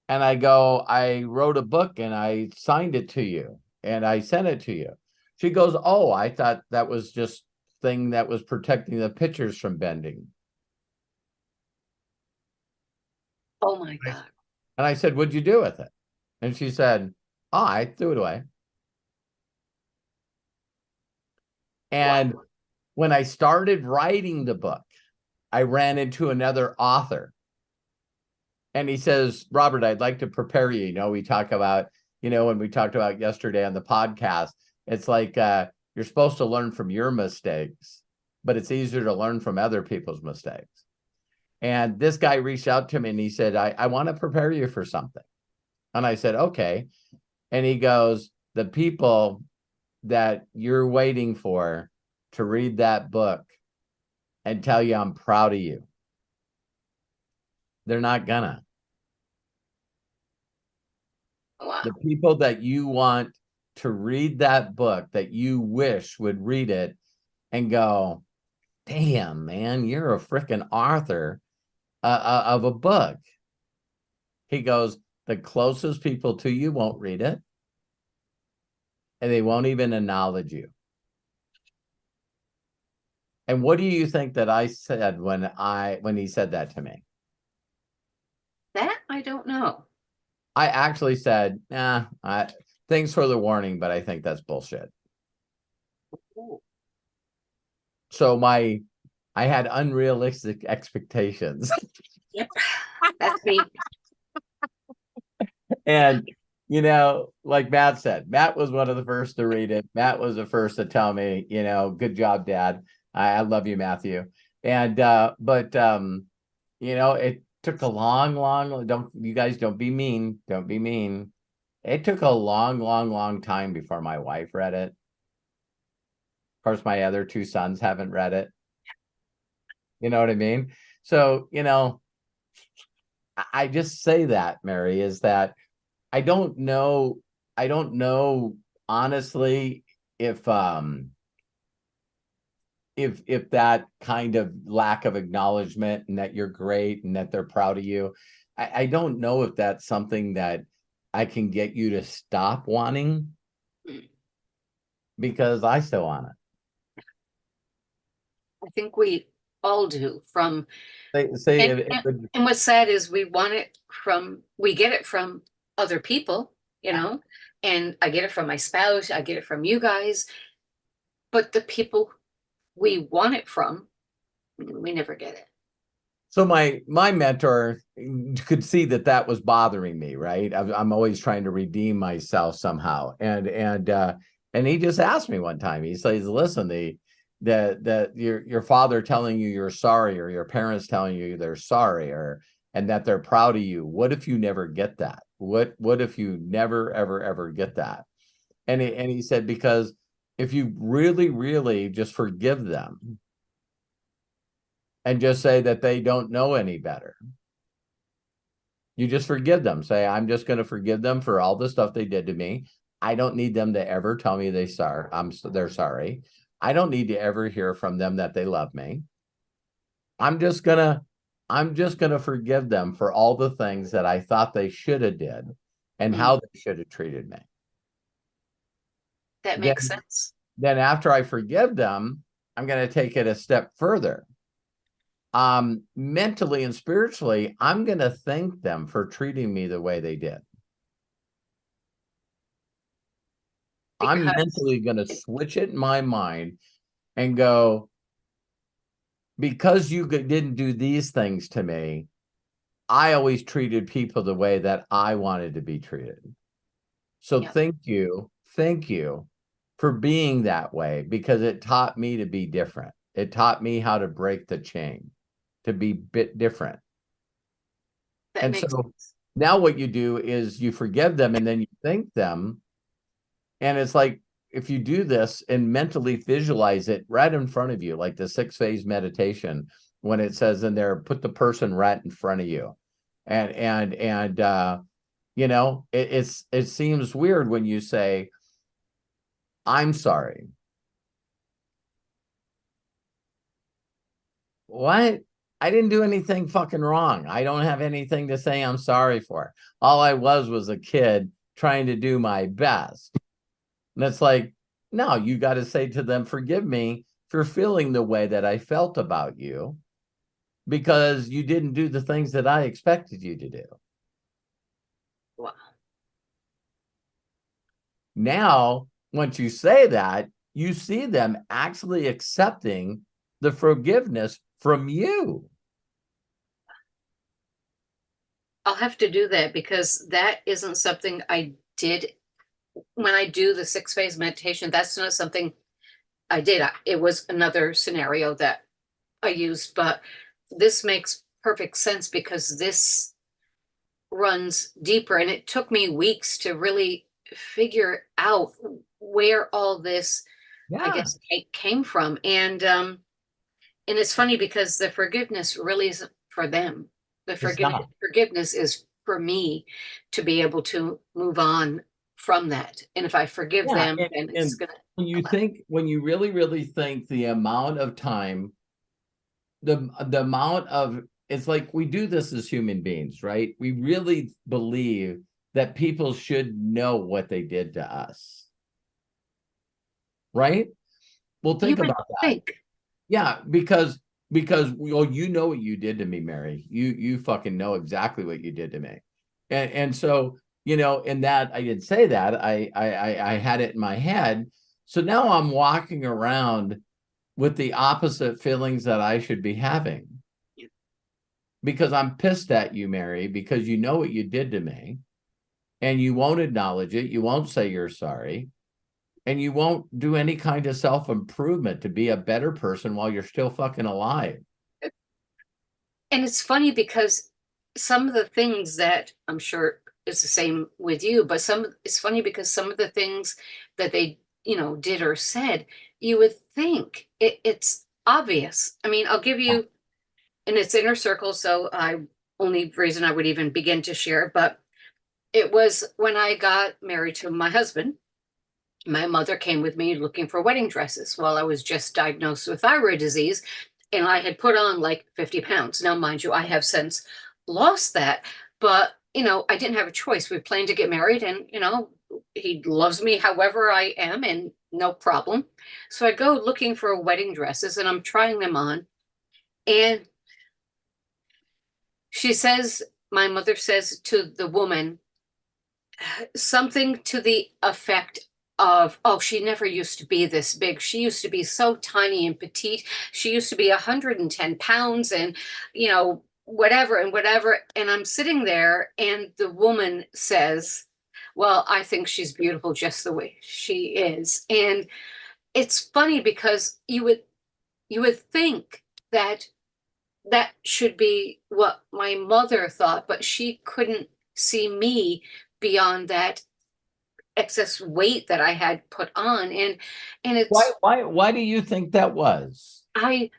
And I go, I wrote a book and I signed it to you and I sent it to you. She goes, oh, I thought that was just thing that was protecting the pictures from bending. Oh my God. And I said, what'd you do with it? And she said, oh, I threw it away. And when I started writing the book, I ran into another author. And he says, Robert, I'd like to prepare you. You know, we talk about, you know, when we talked about yesterday on the podcast, it's like you're supposed to learn from your mistakes, but it's easier to learn from other people's mistakes. And this guy reached out to me and he said, I want to prepare you for something. And I said, okay. And he goes, the people that you're waiting for to read that book and tell you I'm proud of you, they're not gonna. Wow. The people that you want to read that book, that you wish would read it and go, damn, man, you're a freaking author of a book. He goes, the closest people to you won't read it, and they won't even acknowledge you. And what do you think that I said when he said that to me? That I don't know. I actually said, nah, thanks for the warning, but I think that's bullshit. So I had unrealistic expectations. Yep. That's me. And, you know, like Matt said, Matt was one of the first to read it. Matt was the first to tell me, you know, good job, Dad. I love you, Matthew. And, but you know, it took a long, you guys don't be mean. Don't be mean. It took a long time before my wife read it. Of course, my other 2 sons haven't read it. You know what I mean? So, you know, I just say that, Mary, is that I don't know honestly if that kind of lack of acknowledgement and that you're great and that they're proud of you, I don't know if that's something that I can get you to stop wanting, because I still want it. I think we all do. From And what's sad is we get it from other people, you know, and I get it from my spouse, I get it from you guys, but the people we want it from, we never get it. So my mentor could see that was bothering me, right? I'm always trying to redeem myself somehow, and he just asked me one time. He says, "Listen, your father telling you you're sorry, or your parents telling you they're sorry, and that they're proud of you. What if you never get that? What if you never ever get that?" And he said, because if you really just forgive them and just say that they don't know any better, You just forgive them. Say, I'm just going to forgive them for all the stuff they did to me. I don't need them to ever tell me they're sorry. I don't need to ever hear from them that they love me. I'm just gonna forgive them for all the things that I thought they should have did and how they should have treated me. That makes sense. Then after I forgive them, I'm going to take it a step further. Mentally and spiritually, I'm going to thank them for treating me the way they did. I'm mentally going to switch it in my mind and go, because you didn't do these things to me, I always treated people the way that I wanted to be treated. So thank you for being that way, because it taught me to be different. It taught me how to break the chain, to be a bit different. And so now what you do is you forgive them and then you thank them. And it's like, if you do this and mentally visualize it right in front of you, like the 6-phase meditation, when it says in there, put the person right in front of you. And you know, it seems weird when you say, I'm sorry. What? I didn't do anything fucking wrong. I don't have anything to say I'm sorry for. All I was a kid trying to do my best. And it's like, no, you got to say to them, forgive me for feeling the way that I felt about you, because you didn't do the things that I expected you to do. Wow. Now, once you say that, you see them actually accepting the forgiveness from you. I'll have to do that, because that isn't something I did when I do the 6-phase meditation. That's not something I did. It was another scenario that I used, but this makes perfect sense, because this runs deeper, and it took me weeks to really figure out where all this, I guess, came from. And it's funny, because the forgiveness really isn't for them. The forgiveness is for me to be able to move on from that. And if I forgive them, then it's gonna. When you really think the amount of time, the amount of, it's like, we do this as human beings, right? We really believe that people should know what they did to us, right? Well, think about that. Yeah, because well, you know what you did to me, Mary. You fucking know exactly what you did to me. And so, you know, in that, I didn't say that. I had it in my head. So now I'm walking around with the opposite feelings that I should be having. Because I'm pissed at you, Mary, because you know what you did to me, and you won't acknowledge it. You won't say you're sorry. And you won't do any kind of self-improvement to be a better person while you're still fucking alive. And it's funny, because some of the things that, I'm sure it's the same with you, but it's funny because some of the things that they, you know, did or said, you would think it's obvious. I mean, I'll give you, and it's inner circle, so only reason I would even begin to share, but it was when I got married to my husband. My mother came with me looking for wedding dresses while I was just diagnosed with thyroid disease, and I had put on like 50 pounds. Now, mind you, I have since lost that, but, you know, I didn't have a choice. We planned to get married, and, you know, he loves me however I am, and no problem. So I go looking for wedding dresses, and I'm trying them on, and she says, my mother says to the woman, something to the effect of, oh, she never used to be this big. She used to be so tiny and petite. She used to be 110 pounds and, you know, whatever and whatever. And I'm sitting there, and the woman says, well, I think she's beautiful just the way she is. And it's funny, because you would think that that should be what my mother thought, but she couldn't see me beyond that excess weight that I had put on. And it's why do you think that was? I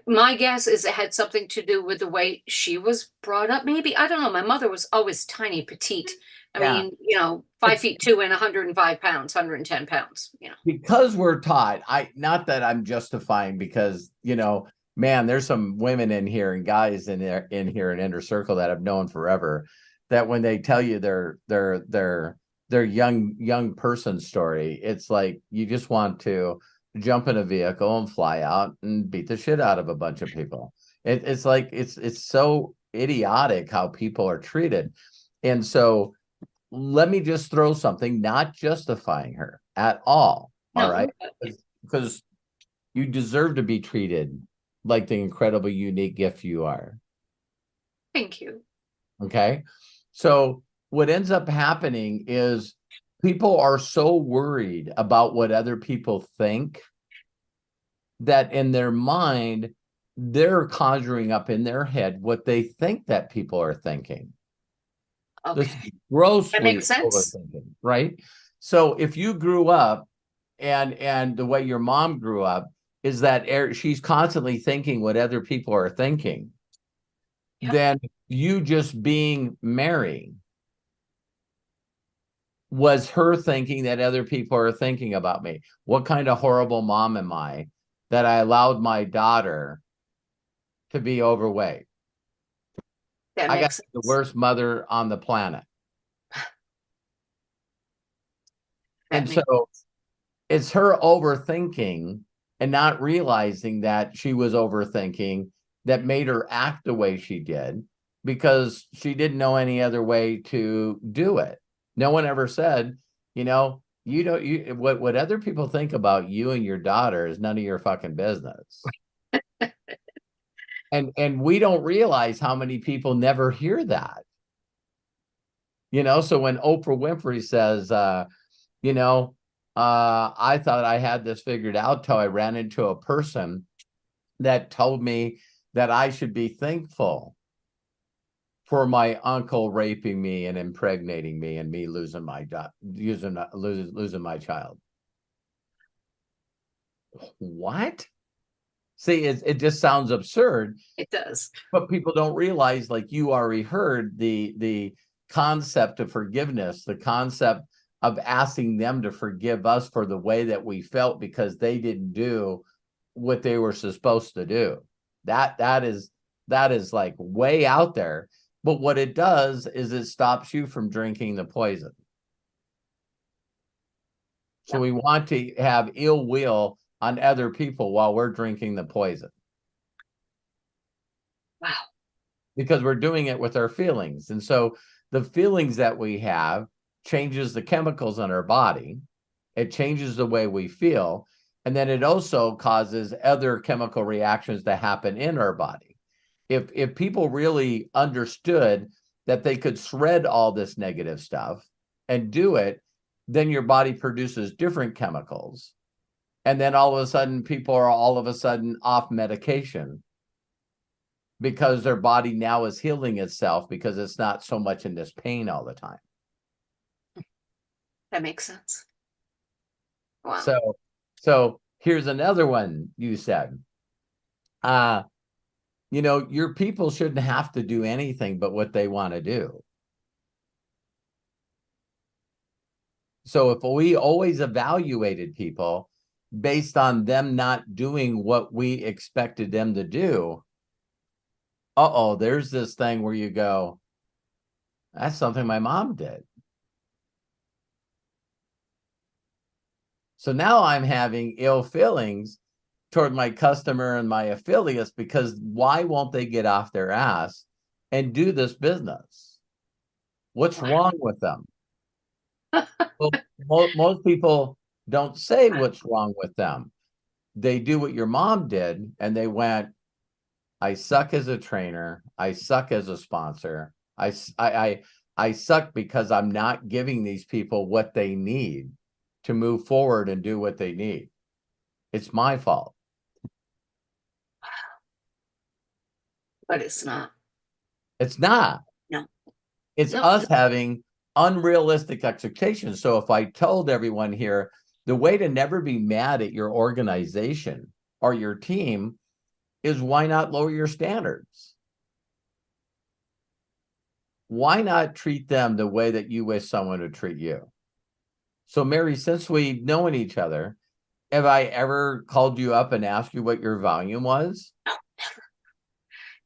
My guess is it had something to do with the way she was brought up. Maybe, I don't know. My mother was always tiny, petite. I Yeah. mean, 5'2" and 105 pounds, 110 pounds. Because we're taught, not that I'm justifying, because man, there's some women in here and guys in here in Inner Circle that I've known forever, that when they tell you their young person story, it's like you just want to jump in a vehicle and fly out and beat the shit out of a bunch of people. It's like it's so idiotic how people are treated. And so let me just throw something, not justifying her at all. No, All right. Because you deserve to be treated like the incredible, unique gift you are. thank you. Okay. So what ends up happening is people are so worried about what other people think that in their mind, they're conjuring up in their head what they think that people are thinking. This is Okay. grossly That makes sense. overthinking, right? So if you grew up and the way your mom grew up is that she's constantly thinking what other people are thinking, Yep. then you just being Mary was her thinking that other people are thinking about me. What kind of horrible mom am I that I allowed my daughter to be overweight? That I got makes the sense. worst mother on the planet. That And makes so it's her overthinking and not realizing that she was overthinking that made her act the way she did, because she didn't know any other way to do it. No one ever said, what other people think about you and your daughter is none of your fucking business. And we don't realize how many people never hear that. So when Oprah Winfrey says, I thought I had this figured out till I ran into a person that told me that I should be thankful for my uncle raping me and impregnating me and me losing my losing my child. What? See, it just sounds absurd. It does. But people don't realize, like you already heard, the concept of forgiveness, the concept of asking them to forgive us for the way that we felt because they didn't do what they were supposed to do. That is like way out there. But what it does is it stops you from drinking the poison. So we want to have ill will on other people while we're drinking the poison. Wow. Because we're doing it with our feelings. And so the feelings that we have changes the chemicals in our body. It changes the way we feel. And then it also causes other chemical reactions to happen in our body. If people really understood that they could shred all this negative stuff and do it, then your body produces different chemicals. And then all of a sudden, people are all of a sudden off medication because their body now is healing itself because it's not so much in this pain all the time. That makes sense. Wow. So here's another one you said. Your people shouldn't have to do anything but what they want to do. So if we always evaluated people based on them not doing what we expected them to do, there's this thing where you go, that's something my mom did. So now I'm having ill feelings toward my customer and my affiliates because why won't they get off their ass and do this business? What's wrong with them? Well, most people don't say what's wrong with them. They do what your mom did, and they went, I suck as a trainer. I suck as a sponsor. I suck because I'm not giving these people what they need to move forward and do what they need. It's my fault. But it's not. It's not. No. It's us having unrealistic expectations. So if I told everyone here, the way to never be mad at your organization or your team is why not lower your standards? Why not treat them the way that you wish someone would treat you? So, Mary, since we've known each other, have I ever called you up and asked you what your volume was?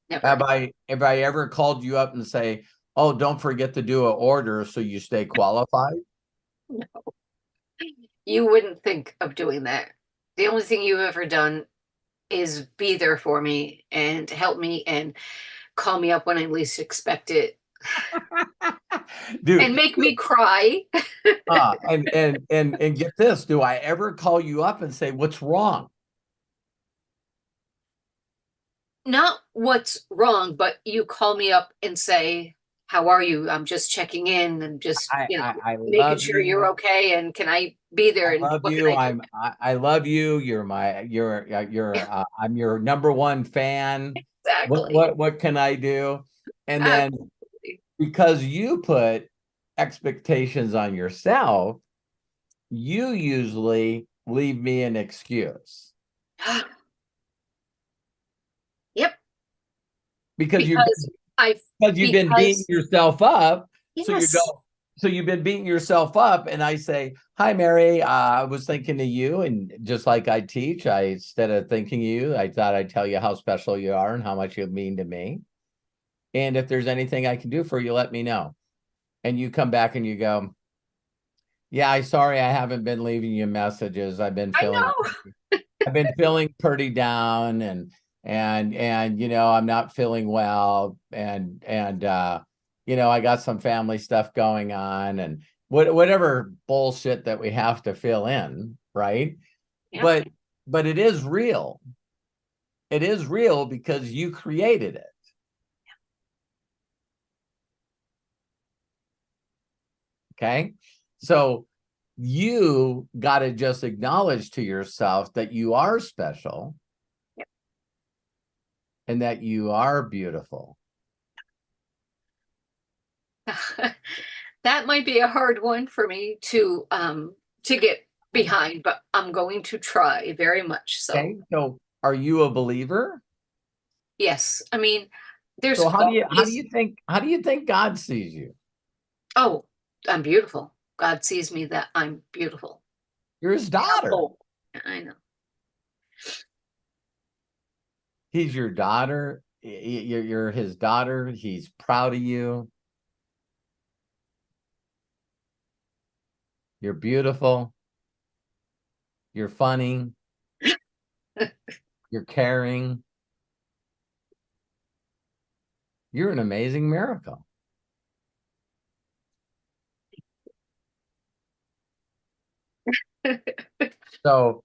Never. Have I ever called you up and say, oh, don't forget to do an order so you stay qualified? No. You wouldn't think of doing that. The only thing you've ever done is be there for me and help me and call me up when I least expect it Dude, and make me cry. and get this, do I ever call you up and say, what's wrong? Not what's wrong, but you call me up and say, how are you? I'm just checking in and just, I making love sure you. you're okay. And can I be there? I And love what you. can I do? I love you. I'm your number one fan. Exactly. What can I do? And then Absolutely. because you put expectations on yourself, you usually leave me an excuse. Yep. Because you've been beating yourself up. Yes. So you've been beating yourself up, and I say, hi, Mary, I was thinking of you, and just like I teach, instead of thinking of you, I thought I'd tell you how special you are and how much you mean to me. And if there's anything I can do for you, let me know. And you come back and you go, yeah, I'm sorry I haven't been leaving you messages. I've been feeling pretty down, and I'm not feeling well, and I got some family stuff going on, and whatever bullshit that we have to fill in, right? Yeah. But it is real. It is real because you created it. Okay. So you got to just acknowledge to yourself that you are special. Yep. And that you are beautiful. That might be a hard one for me to get behind, but I'm going to try very much so. Okay. So are you a believer? Yes. I mean, there's so how do you think God sees you? Oh, I'm beautiful. God sees me that I'm beautiful. You're his daughter. I know. He's your daughter. You're his daughter. He's proud of you. You're beautiful. You're funny. You're caring. You're an amazing miracle. So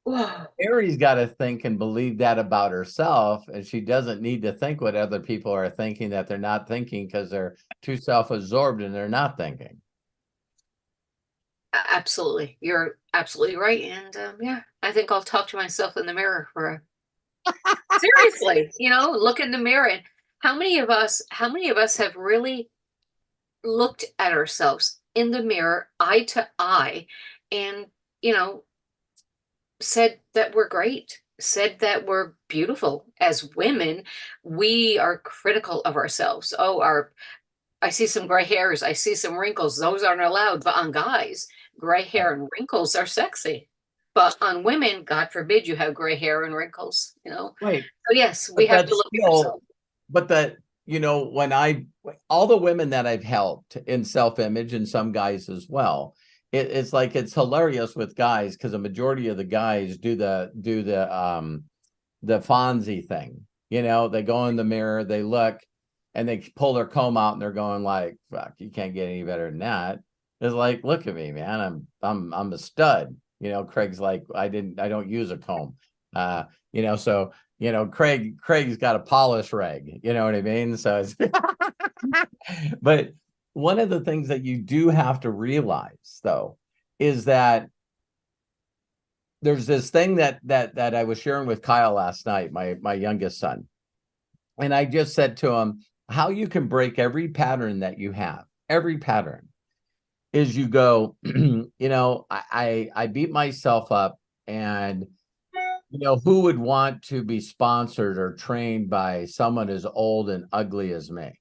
Whoa. Mary's got to think and believe that about herself, and she doesn't need to think what other people are thinking that they're not thinking, because they're too self-absorbed and they're not thinking. Absolutely. You're absolutely right. And yeah, I think I'll talk to myself in the mirror for seriously, look in the mirror. And how many of us have really looked at ourselves in the mirror, eye to eye, and, said that we're great, said that we're beautiful. As women, we are critical of ourselves. Oh, I see some gray hairs, I see some wrinkles, those aren't allowed. But on guys, gray hair and wrinkles are sexy. But on women, God forbid you have gray hair and wrinkles, Right. So yes, we have to look at ourselves. But when all the women that I've helped in self-image, and some guys as well, it's like, it's hilarious with guys, because a majority of the guys do the Fonzie thing. They go in the mirror, they look, and they pull their comb out, and they're going like, fuck, you can't get any better than that. It's like, look at me, man, I'm a stud. Craig's like, I don't use a comb. So Craig's got a polish rag, you know what I mean? So it's but one of the things that you do have to realize, though, is that there's this thing that I was sharing with Kyle last night, my youngest son. And I just said to him, how you can break every pattern that you have, every pattern, is you go, I beat myself up, and who would want to be sponsored or trained by someone as old and ugly as me?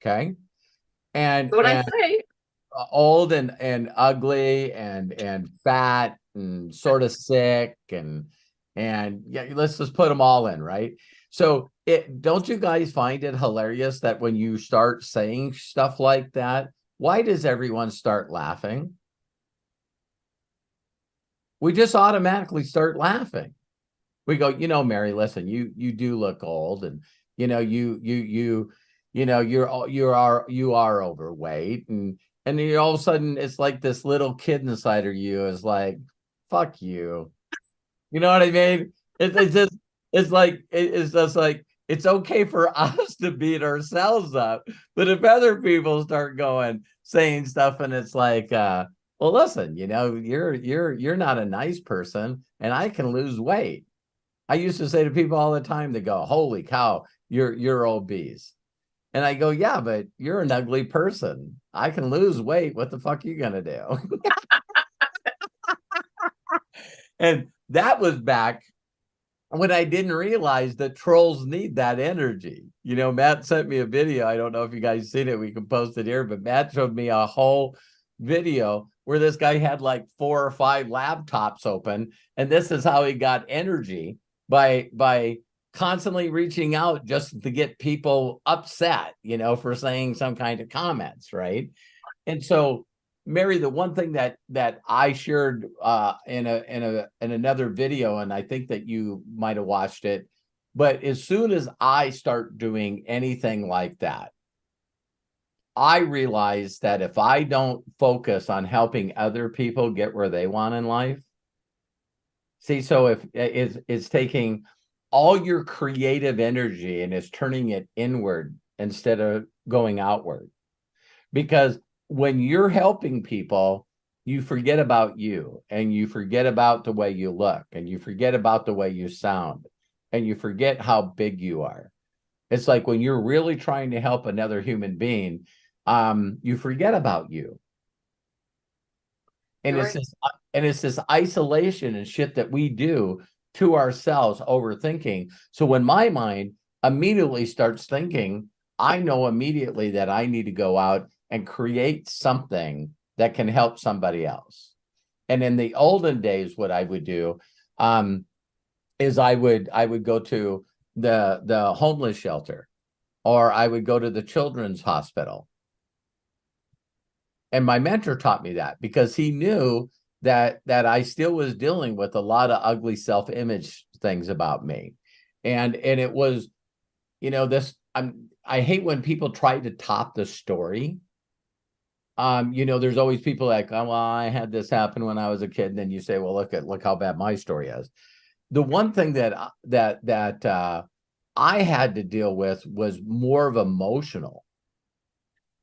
Okay. That's what I say. Old and ugly and fat and sort of sick and yeah, let's just put them all in, right? So don't you guys find it hilarious that when you start saying stuff like that, why does everyone start laughing? We just automatically start laughing. We go, Mary, listen, you do look old, and you are overweight, and then all of a sudden it's like this little kid inside of you is like, fuck you. You know what I mean? It's just like it's okay for us to beat ourselves up, but if other people start saying stuff, and it's like, well, listen, you're not a nice person, and I can lose weight. I used to say to people all the time, they go, holy cow, you're obese. And I go, yeah, but you're an ugly person. I can lose weight. What the fuck are you going to do? And that was back when I didn't realize that trolls need that energy. Matt sent me a video. I don't know if you guys seen it. We can post it here, but Matt showed me a whole video where this guy had like 4 or 5 laptops open. And this is how he got energy by constantly reaching out just to get people upset, for saying some kind of comments, right? And so, Mary, the one thing that I shared in another video, and I think that you might have watched it, but as soon as I start doing anything like that, I realize that if I don't focus on helping other people get where they want in life, so if it's taking all your creative energy and it's turning it inward instead of going outward. Because when you're helping people, you forget about you, and you forget about the way you look, and you forget about the way you sound, and you forget how big you are. It's like when you're really trying to help another human being, you forget about you. And it's this isolation and shit that we do to ourselves, overthinking. So when my mind immediately starts thinking, I know immediately that I need to go out and create something that can help somebody else. And in the olden days, what I would do is I would go to the homeless shelter, or I would go to the children's hospital. And my mentor taught me that because he knew that I still was dealing with a lot of ugly self-image things about me. And it was, I hate when people try to top the story. There's always people like, oh, well, I had this happen when I was a kid. And then you say, well, look how bad my story is. The one thing that I had to deal with was more of emotional.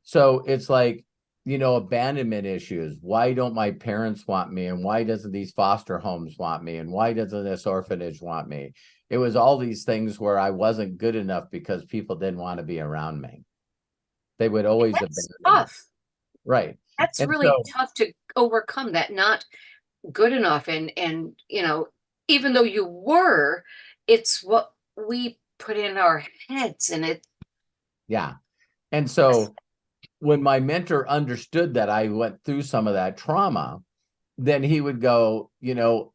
So it's like, abandonment issues. Why don't my parents want me? And why doesn't these foster homes want me? And why doesn't this orphanage want me? It was all these things where I wasn't good enough because people didn't want to be around me. They would always That's abandon tough. me. Right. That's really tough to overcome, that not good enough. And even though you were, it's what we put in our heads, and it. Yeah. And so when my mentor understood that I went through some of that trauma, then he would go,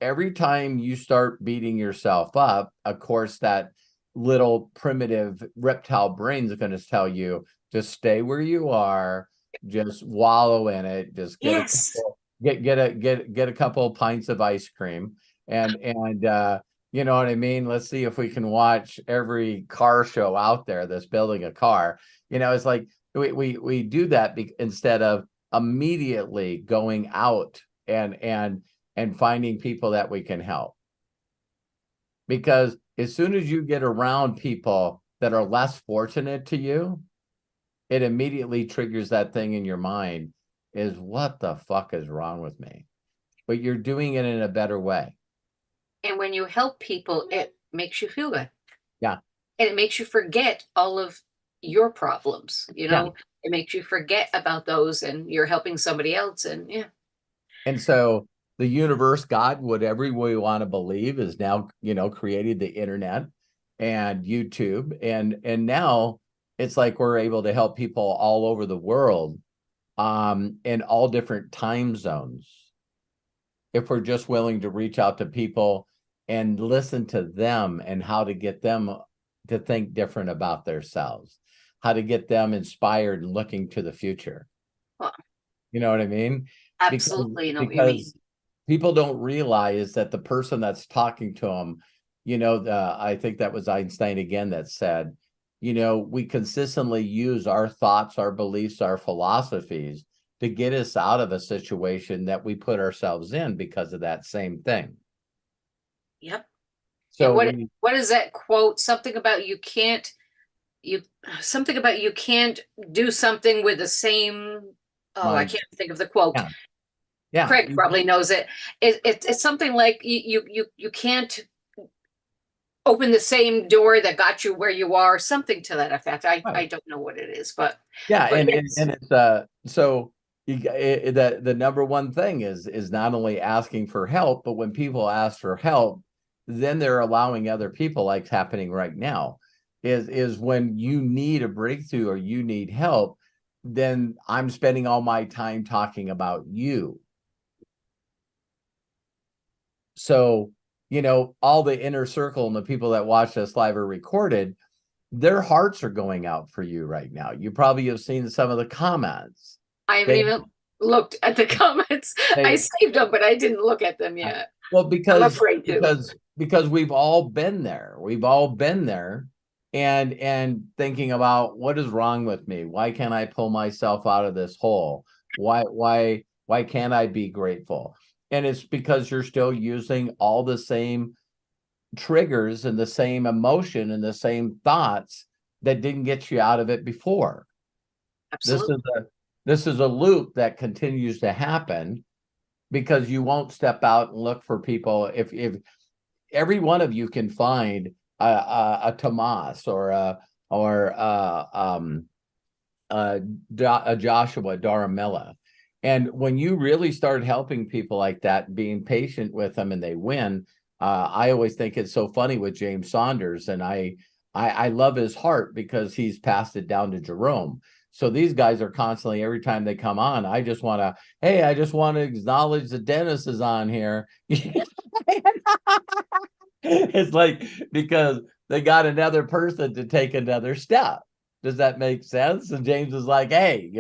every time you start beating yourself up, of course, that little primitive reptile brain is going to tell you, just stay where you are, just wallow in it, just get a couple of pints of ice cream, and you know what I mean? Let's see if we can watch every car show out there that's building a car. It's like we do that instead of immediately going out and finding people that we can help. Because as soon as you get around people that are less fortunate to you, it immediately triggers that thing in your mind is, what the fuck is wrong with me? But you're doing it in a better way. And when you help people, it makes you feel good. Yeah. And it makes you forget all of your problems. Yeah. It makes you forget about those, and you're helping somebody else. And yeah. And so the universe, God, whatever we want to believe, is now, created the internet and YouTube. And now it's like we're able to help people all over the world, in all different time zones, if we're just willing to reach out to people and listen to them and how to get them to think different about themselves, how to get them inspired and looking to the future. Well, You know what I mean? absolutely, know what you mean. Because people don't realize that the person that's talking to them, I think that was Einstein again that said, we consistently use our thoughts, our beliefs, our philosophies to get us out of a situation that we put ourselves in because of that same thing. Yep. So what is that quote? Something about you can't do something with the same. Oh, I can't think of the quote. Yeah. Craig probably knows it. It's something like you can't open the same door that got you where you are, something to that effect. I don't know what it is, but yeah, but and it's, so the number one thing is not only asking for help, but when people ask for help, then they're allowing other people, like happening right now, is when you need a breakthrough or you need help, then I'm spending all my time talking about you. So, all the inner circle and the people that watch us live or recorded, their hearts are going out for you right now. You probably have seen some of the comments. I haven't even looked at the comments. I saved them, but I didn't look at them yet. Well, I'm afraid to. because we've all been there. We've all been there and thinking about, what is wrong with me? Why can't I pull myself out of this hole? Why can't I be grateful? And it's because you're still using all the same triggers and the same emotion and the same thoughts that didn't get you out of it before. Absolutely. This is a loop that continues to happen because you won't step out and look for people. If every one of you can find a Tomas or a Joshua Daramilla, and when you really start helping people like that, being patient with them, and they win, I always think it's so funny with James Saunders, and I love his heart because he's passed it down to Jerome. So these guys are constantly, every time they come on, I just want to acknowledge that Dennis is on here. It's like, because they got another person to take another step. Does that make sense? And James is like, hey,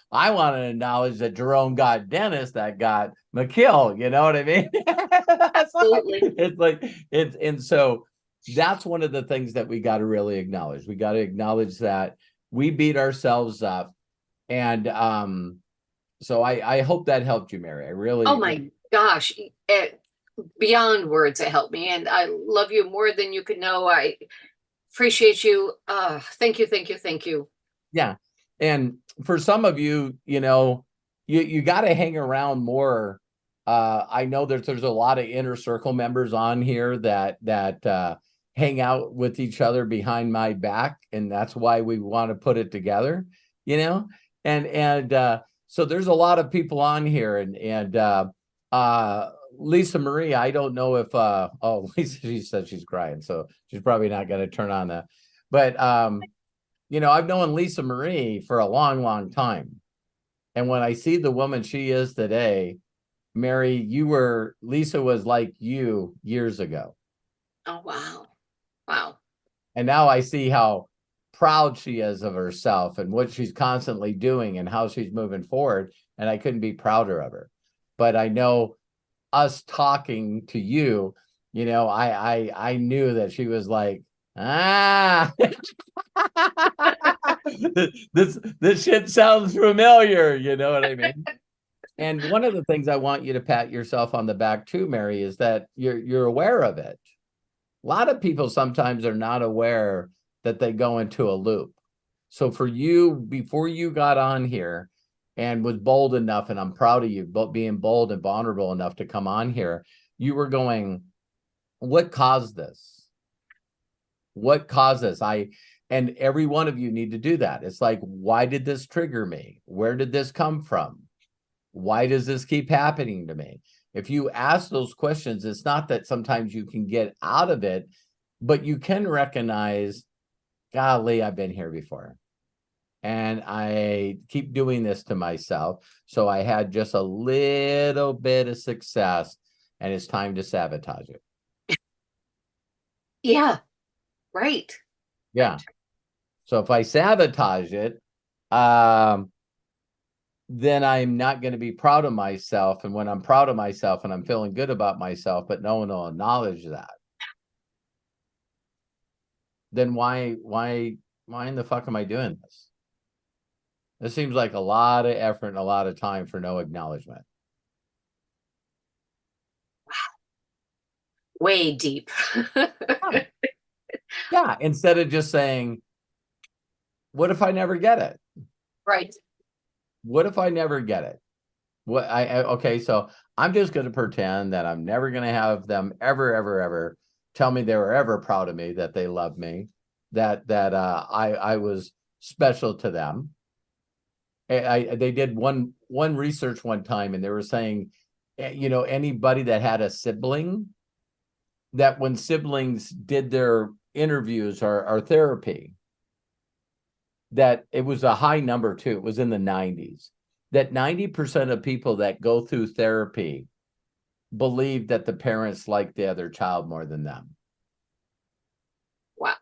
I want to acknowledge that Jerome got Dennis, that got McKill. You know what I mean? Absolutely. And so that's one of the things that we got to really acknowledge. We got to acknowledge that we beat ourselves up. And so I hope that helped you, Mary. I really. Oh my gosh. Beyond words, it helped me. And I love you more than you could know. I appreciate you. Thank you. Yeah. And for some of you, you got to hang around more. I know there's a lot of inner circle members on here that hang out with each other behind my back, and that's why we want to put it together, and so there's a lot of people on here, and Lisa Marie, I don't know if Lisa, she said she's crying, so she's probably not going to turn on that, but I've known Lisa Marie for a long time, and when I see the woman she is today, Mary, Lisa was like you years ago. Oh, wow. Wow. And now I see how proud she is of herself and what she's constantly doing and how she's moving forward. And I couldn't be prouder of her. But I know us talking to you, I knew that she was like, this shit sounds familiar. You know what I mean? And one of the things I want you to pat yourself on the back too, Mary, is that you're aware of it. A lot of people sometimes are not aware that they go into a loop. So for you, before you got on here and was bold enough, and I'm proud of you, but being bold and vulnerable enough to come on here, you were going, what caused this? What caused this? And every one of you need to do that. It's like, why did this trigger me? Where did this come from? Why does this keep happening to me? If you ask those questions, it's not that sometimes you can get out of it, but you can recognize, golly, I've been here before. And I keep doing this to myself. So I had just a little bit of success, and it's time to sabotage it. Yeah. Right. Yeah. So if I sabotage it, then I'm not going to be proud of myself. And when I'm proud of myself and I'm feeling good about myself, but no one will acknowledge that, then why in the fuck am I doing this? It seems like a lot of effort and a lot of time for no acknowledgement. Way deep. Yeah. Instead of just saying, what if I never get it? Right. What if I never get it? Okay, so I'm just going to pretend that I'm never going to have them ever tell me they were ever proud of me, that they love me, that I was special to them. They did one research one time, and they were saying, anybody that had a sibling, that when siblings did their interviews or therapy, that it was a high number too. It was in the 90s, that 90% of people that go through therapy believe that the parents like the other child more than them. Wow.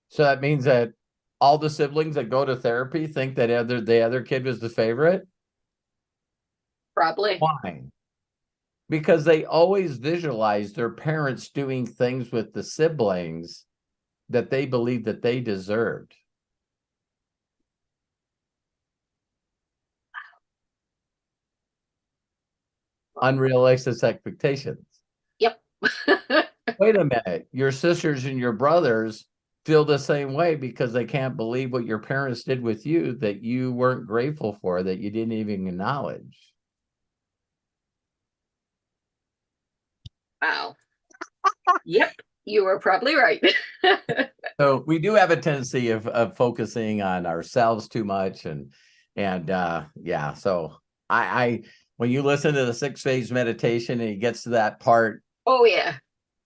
So that means that all the siblings that go to therapy think that the other kid was the favorite? Probably. Why? Because they always visualize their parents doing things with the siblings that they believe that they deserved. Unrealistic expectations. Yep. Wait a minute. Your sisters and your brothers feel the same way because they can't believe what your parents did with you that you weren't grateful for, that you didn't even acknowledge. Wow. Yep. You were probably right. So we do have a tendency of focusing on ourselves too much. And yeah, so I when you listen to the 6-phase meditation and it gets to that part, Oh yeah.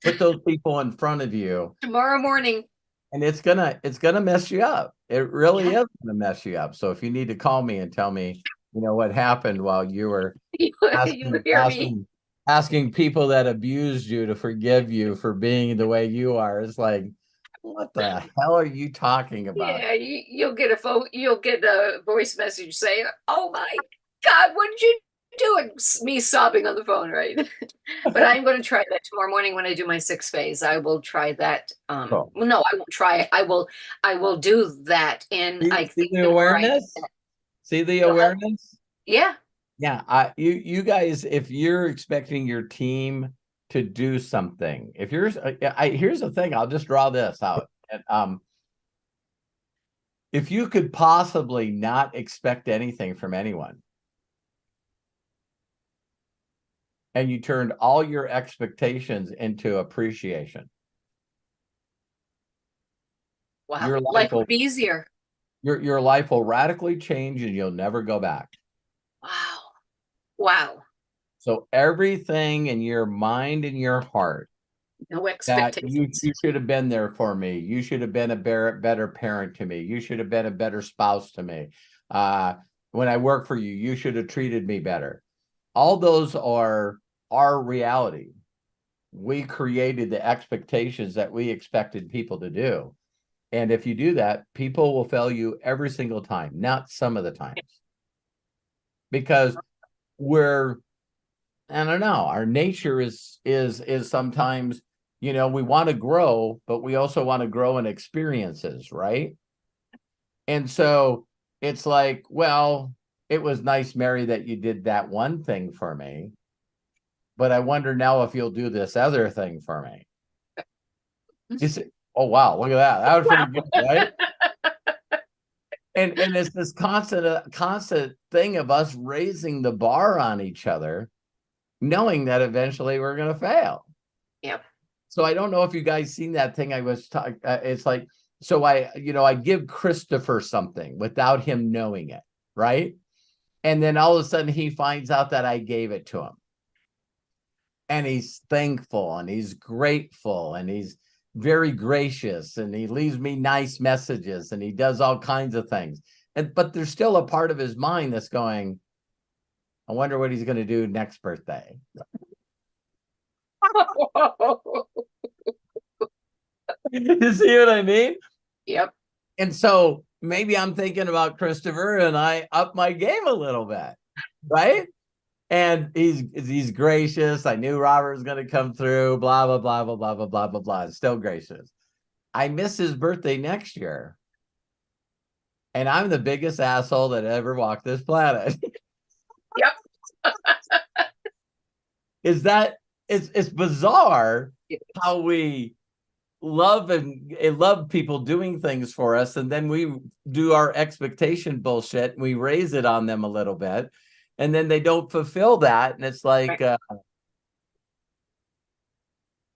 put those people in front of you. Tomorrow morning. And it's gonna mess you up. It really is gonna mess you up. So if you need to call me and tell me, what happened while you were You hear me. asking people that abused you to forgive you for being the way you are, it's like, what the hell are you talking about? Yeah, you'll get a voice message saying, "Oh my God, what did you do?" And me sobbing on the phone, right? But I'm going to try that tomorrow morning when I do my 6-phase. I will try that. Cool. Well, no, I won't try it. I will do that. And I See think the the more I do awareness? that- See the awareness? Yeah. Yeah, you guys, if you're expecting your team to do something, if you're, here's the thing, I'll just draw this out. And, if you could possibly not expect anything from anyone, and you turned all your expectations into appreciation, Wow. your Life would be easier. your life will radically change and you'll never go back. Wow. Wow. So everything in your mind and your heart, No that expectations. you should have been there for me. You should have been a better parent to me. You should have been a better spouse to me. When I work for you, you should have treated me better. All those are our reality. We created the expectations that we expected people to do. And if you do that, people will fail you every single time, not some of the times. Because I don't know, our nature is sometimes, we want to grow, but we also want to grow in experiences, right? And so it's like, well, it was nice, Mary, that you did that one thing for me, but I wonder now if you'll do this other thing for me. You see, oh wow, look at that. That was pretty good, right? And it's this constant thing of us raising the bar on each other, knowing that eventually we're going to fail. Yep. So I don't know if you guys seen that thing I was talking. It's like, so I give Christopher something without him knowing it, right? And then all of a sudden he finds out that I gave it to him. And he's thankful and he's grateful and he's very gracious and he leaves me nice messages and he does all kinds of things. But there's still a part of his mind that's going, I wonder what he's going to do next birthday. You see what I mean? Yep. And so maybe I'm thinking about Christopher and I up my game a little bit, right? And he's gracious. I knew Robert was going to come through, blah, blah, blah, blah, blah, blah, blah, blah, blah. Still gracious. I miss his birthday next year. And I'm the biggest asshole that ever walked this planet. Yep. It's bizarre how we love people doing things for us, and then we do our expectation bullshit and we raise it on them a little bit, and then they don't fulfill that, and it's like,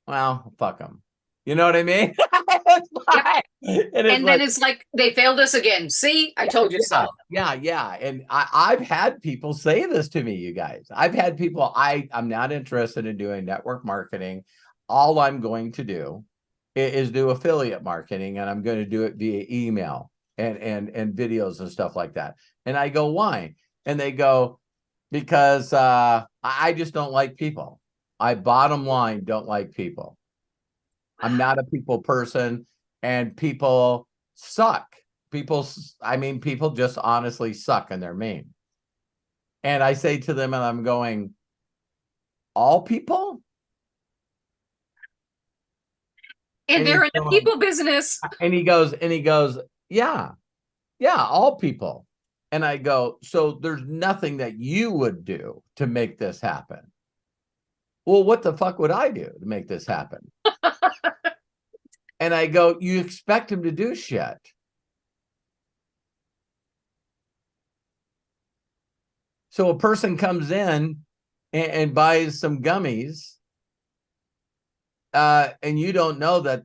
well, fuck them. You know what I mean? And then it's like they failed us again. See, I told you so. Yeah. And I've had people say this to me, you guys. I've had people, I'm not interested in doing network marketing. All I'm going to do is do affiliate marketing, and I'm going to do it via email and videos and stuff like that. And I go, why? And they go, because I just don't like people. I bottom line don't like people. I'm not a people person, and people suck. People just honestly suck, and they're mean. And I say to them, and I'm going, all people? And they're in the people business. And he goes, yeah, all people. And I go, so there's nothing that you would do to make this happen. Well, what the fuck would I do to make this happen? And I go, you expect him to do shit. So a person comes in and buys some gummies, and you don't know that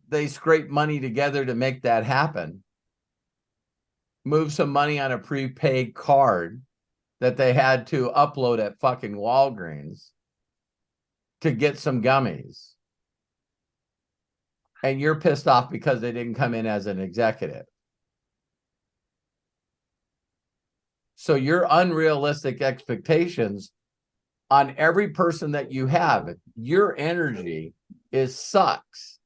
they scrape money together to make that happen. Move some money on a prepaid card that they had to upload at fucking Walgreens to get some gummies. And you're pissed off because they didn't come in as an executive. So your unrealistic expectations on every person that you have, your energy sucks.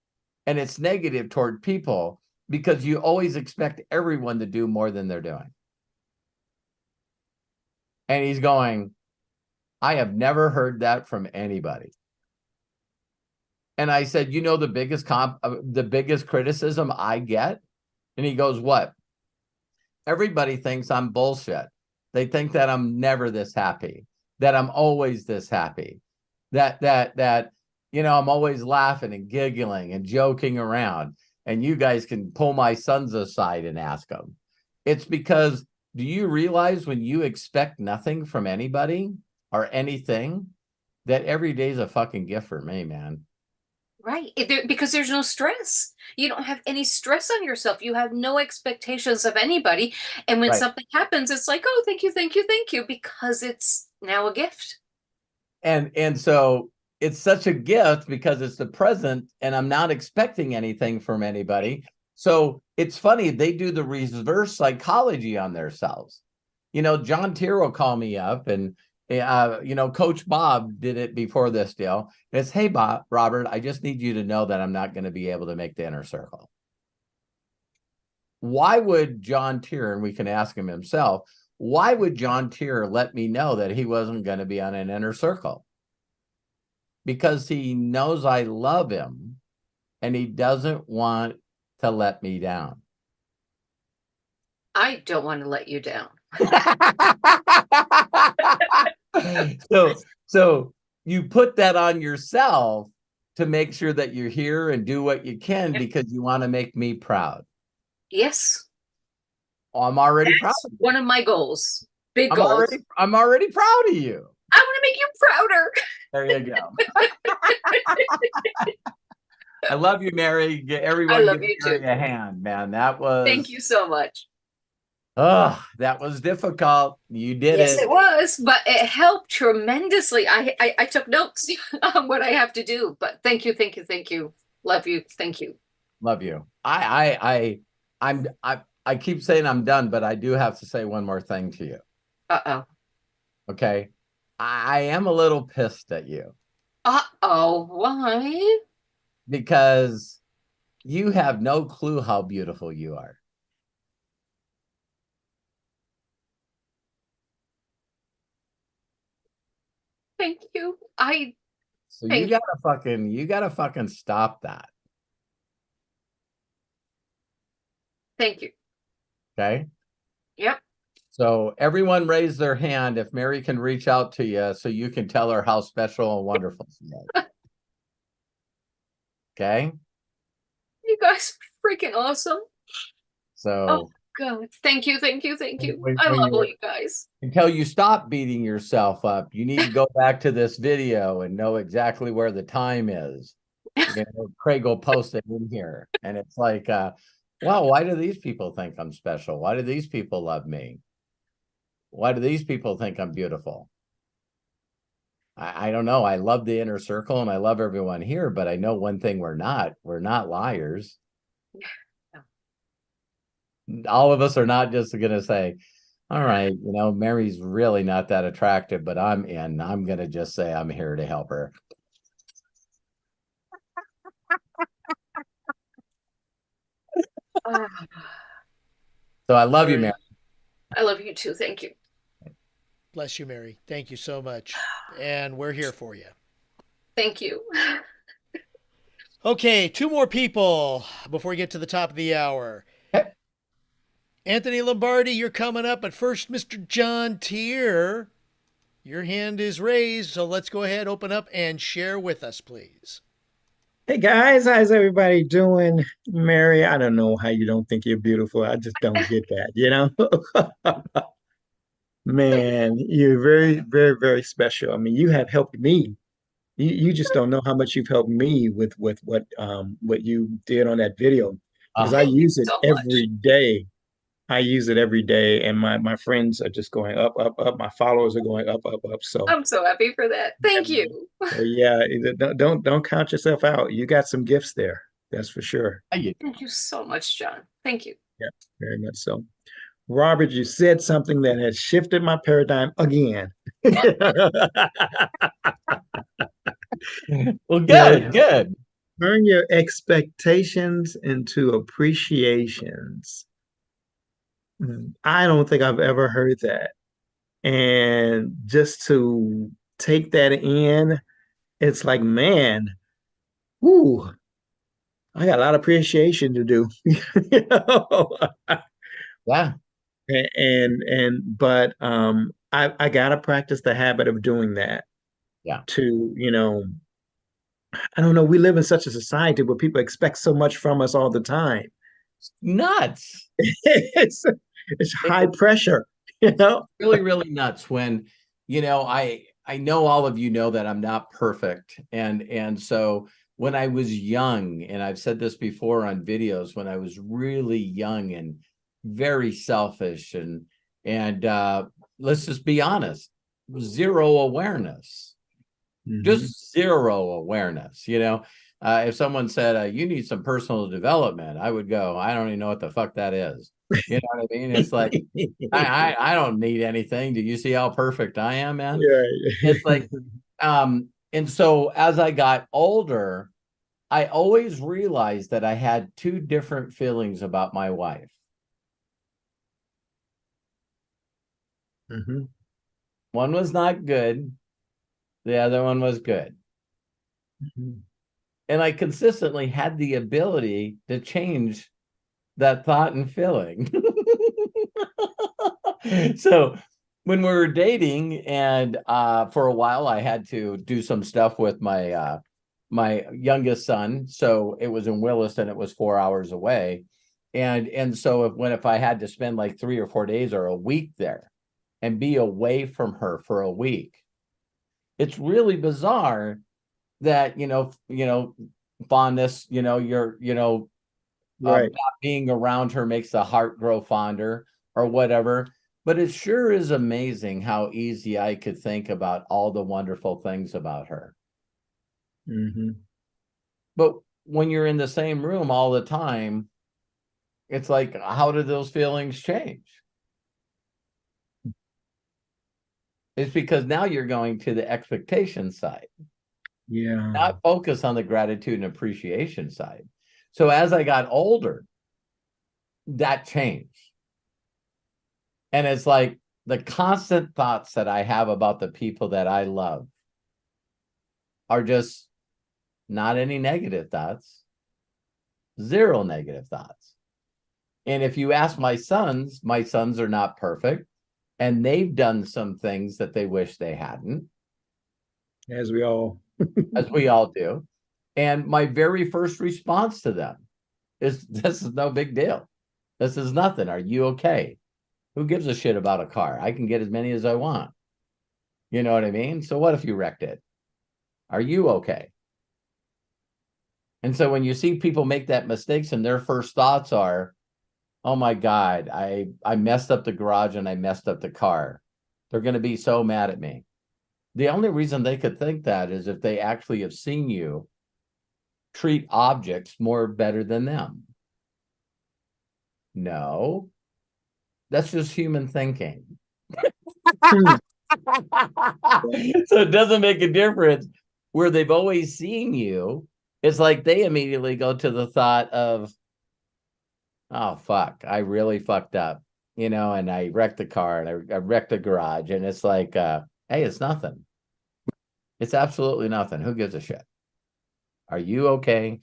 And it's negative toward people because you always expect everyone to do more than they're doing. And he's going, I have never heard that from anybody. And I said, you know, the biggest criticism I get? And he goes, what? Everybody thinks I'm bullshit. They think that I'm never this happy, that I'm always this happy, that you know, I'm always laughing and giggling and joking around. And you guys can pull my sons aside and ask them. It's because, do you realize when you expect nothing from anybody or anything, that every day is a fucking gift for me, man? Right. Because there's no stress. You don't have any stress on yourself. You have no expectations of anybody. And when something happens, it's like, oh, thank you, thank you, thank you, because it's now a gift. And so it's such a gift because it's the present and I'm not expecting anything from anybody. So it's funny, they do the reverse psychology on themselves. You know, John Teer will call me up and you know, Coach Bob did it before this deal. It's, hey, Robert, I just need you to know that I'm not going to be able to make the inner circle. Why would John Teer, and we can ask him himself, why would John Teer let me know that he wasn't going to be on an inner circle? Because he knows I love him and he doesn't want to let me down. I don't want to let you down. So you put that on yourself to make sure that you're here and do what you can because you want to make me proud. Yes. I'm already proud. One of my goals. Big goals. I'm already proud of you. I want to make you prouder. There you go. I love you, Mary. Everyone, I love give you Mary too. a hand, man. That was. Thank you so much. Oh, that was difficult. You did Yes, it. it was, but it helped tremendously. I took notes on what I have to do, but thank you, thank you, thank you. Love you. Thank you. Love you. I keep saying I'm done, but I do have to say one more thing to you. Uh-oh. Okay. I am a little pissed at you Uh-oh. Why? because you have no clue how beautiful you are. Thank you. So Thank you gotta fucking stop that. Thank you. Okay. Yep. So everyone raise their hand if Mary can reach out to you so you can tell her how special and wonderful she is. Okay. You guys are freaking awesome. So Oh God. Thank you, thank you, thank you. when, I when love all you you guys. until you stop beating yourself up, you need to go back to this video and know exactly where the time is. You know, Craig will post it in here. And it's like, wow, why do these people think I'm special? Why do these people love me? Why do these people think I'm beautiful? I don't know. I love the inner circle and I love everyone here, but I know one thing we're not. We're not liars. All of us are not just going to say, all right, you know, Mary's really not that attractive, but I'm in. I'm going to just say I'm here to help her. Ah, So I love you, Mary. I love you too. Thank you. Bless you, Mary. Thank you so much. And we're here for you. Thank you. Okay, two more people before we get to the top of the hour. Okay. Anthony Lombardi, you're coming up, but first, Mr. John Teer, your hand is raised, so let's go ahead, open up, and share with us, please. Hey guys, how's everybody doing? Mary, I don't know how you don't think you're beautiful. I just don't get that, you know? Man, you're very, very, very special. I mean, you have helped me. You just don't know how much you've helped me with what you did on that video because I Uh, Thank you use it so much. every day. I use it every day, and my friends are just going up, up, up. My followers are going up, up, up. So I'm so happy for that. Thank you. so yeah, don't count yourself out. You got some gifts there. That's for sure. Thank you so much, John. Thank you. Yeah, very much so. Robert, you said something that has shifted my paradigm again. well, You good, good. turn your expectations into appreciations. I don't think I've ever heard that. And just to take that in, it's like, man, ooh, I got a lot of appreciation to do. You know? Yeah. But I gotta practice the habit of doing that Yeah. to, you know, I don't know, we live in such a society where people expect so much from us all the time. Nuts. It's it's high pressure, you know? Really, really nuts when, you know, I know all of you know that I'm not perfect. And so when I was young, and I've said this before on videos, when I was really young and very selfish and let's just be honest, zero awareness. Mhm. Just zero awareness, you know. If someone said you need some personal development, I would go, I don't even know what the fuck that is. You know what I mean? It's like I don't need anything. Do you see how perfect I am, man? Yeah. It's like and so as I got older, I always realized that I had two different feelings about my wife. Mhm. One was not good, the other one was good. Mhm. And I consistently had the ability to change that thought and feeling. So when we were dating and for a while I had to do some stuff with my youngest son, so it was in Williston, it was 4 hours away, and so if I had to spend like 3 or 4 days or a week there and be away from her for a week, it's really bizarre that fondness, Right. not being around her makes the heart grow fonder. or whatever. But it sure is amazing how easy I could think about all the wonderful things about her. Mm-hmm. But when you're in the same room all the time, it's like, how did those feelings change? It's because now you're going to the expectation side, Yeah. not focus on the gratitude and appreciation side. So as I got older, that changed. And it's like the constant thoughts that I have about the people that I love are just not any negative thoughts, zero negative thoughts. And if you ask my sons are not perfect, and they've done some things that they wish they hadn't. As we all do. And my very first response to them is, this is no big deal. This is nothing. Are you okay? Who gives a shit about a car? I can get as many as I want. You know what I mean? So what if you wrecked it? Are you okay? And so when you see people make that mistakes and their first thoughts are, oh my God, I messed up the garage and I messed up the car, they're going to be so mad at me. The only reason they could think that is if they actually have seen you treat objects more better than them. No, that's just human thinking. So it doesn't make a difference where they've always seen you. It's like they immediately go to the thought of, oh, fuck, I really fucked up, and I wrecked the car and I wrecked the garage. And it's like, hey, it's nothing. It's absolutely nothing. Who gives a shit? Are you okay?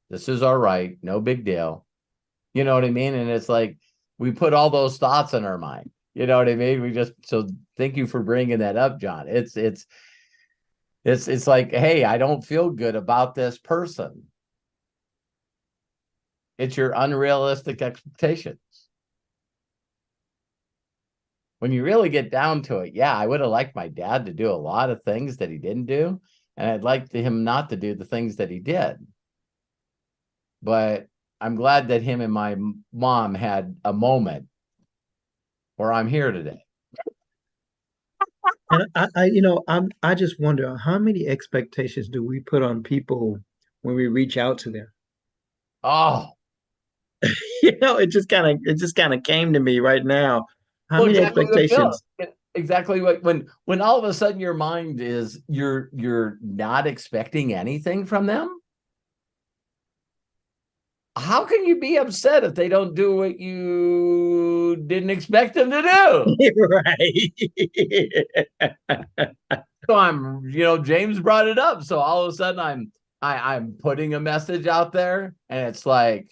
This is all right. No big deal. You know what I mean? And it's like, we put all those thoughts in our mind. You know what I mean? So thank you for bringing that up, John. It's like, hey, I don't feel good about this person. It's your unrealistic expectations. When you really get down to it, yeah, I would have liked my dad to do a lot of things that he didn't do, and I'd like him not to do the things that he did. But I'm glad that him and my mom had a moment where I'm here today. And I just wonder how many expectations do we put on people when we reach out to them? Oh, It just kind of came to me right now. How many expectations? Exactly what when all of a sudden your mind is you're not expecting anything from them. How can you be upset if they don't do what you didn't expect them to do? Right. So I'm, James brought it up. So all of a sudden I'm putting a message out there and it's like,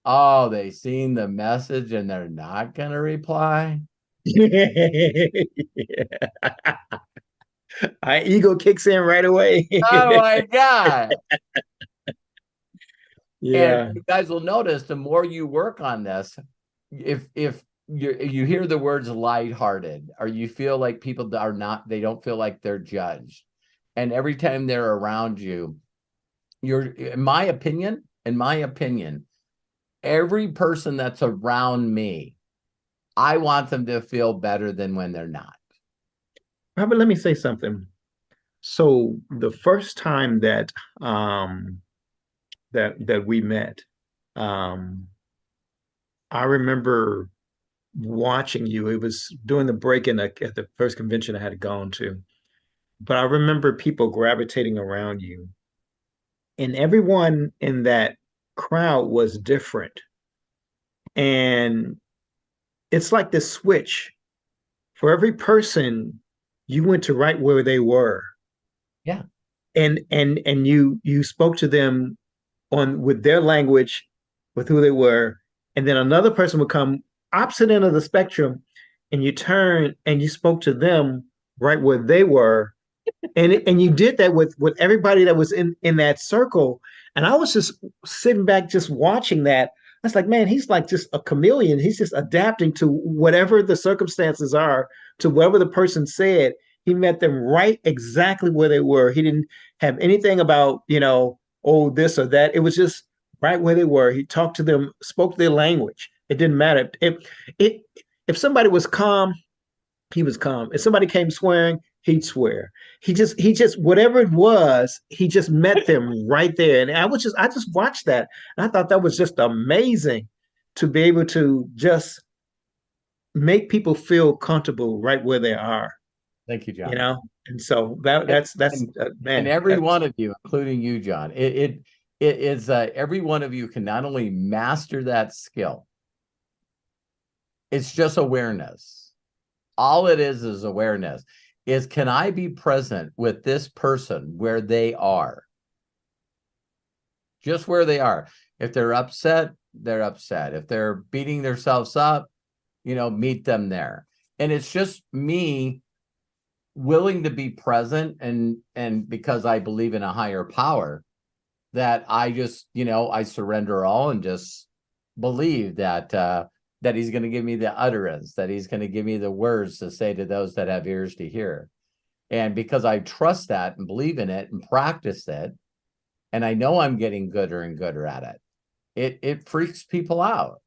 oh, they seen the message and they're not going to reply. Our ego kicks in right away. Oh my God. Yeah. And you guys will notice the more you work on this, if you hear the words lighthearted, or you feel like people they don't feel like they're judged. And every time they're around you, in my opinion, every person that's around me, I want them to feel better than when they're not. Robert, let me say something. So the first time that that we met, I remember watching you. It was during the break-in at the first convention I had gone to. But I remember people gravitating around you. And everyone in that crowd was different. And it's like this switch. For every person, you went to right where they were. Yeah. And you spoke to them with their language, with who they were. And then another person would come opposite end of the spectrum, and you turn and you spoke to them right where they were. And you did that with everybody that was in that circle. And I was just sitting back just watching that. I was like, man, he's like just a chameleon. He's just adapting to whatever the circumstances are, to whatever the person said. He met them right exactly where they were. He didn't have anything about, oh, this or that. It was just right where they were. He talked to them, spoke their language. It didn't matter. If somebody was calm, he was calm. If somebody came swearing, he'd swear. He just whatever it was, he just met them right there. And I just watched that. And I thought that was just amazing to be able to just make people feel comfortable right where they are, Thank you, you John. know? And so that's man. And every That's, one of you, including you, John, it is every one of you can not only master that skill, it's just awareness. All it is awareness. Is can I be present with this person where they are? Just where they are. If they're upset, they're upset. If they're beating themselves up, meet them there. And it's just me willing to be present, and because I believe in a higher power, that I just, I surrender all and just believe that that he's going to give me the utterance, that he's going to give me the words to say to those that have ears to hear. And because I trust that and believe in it and practice it, and I know I'm getting gooder and gooder at it, it freaks people out.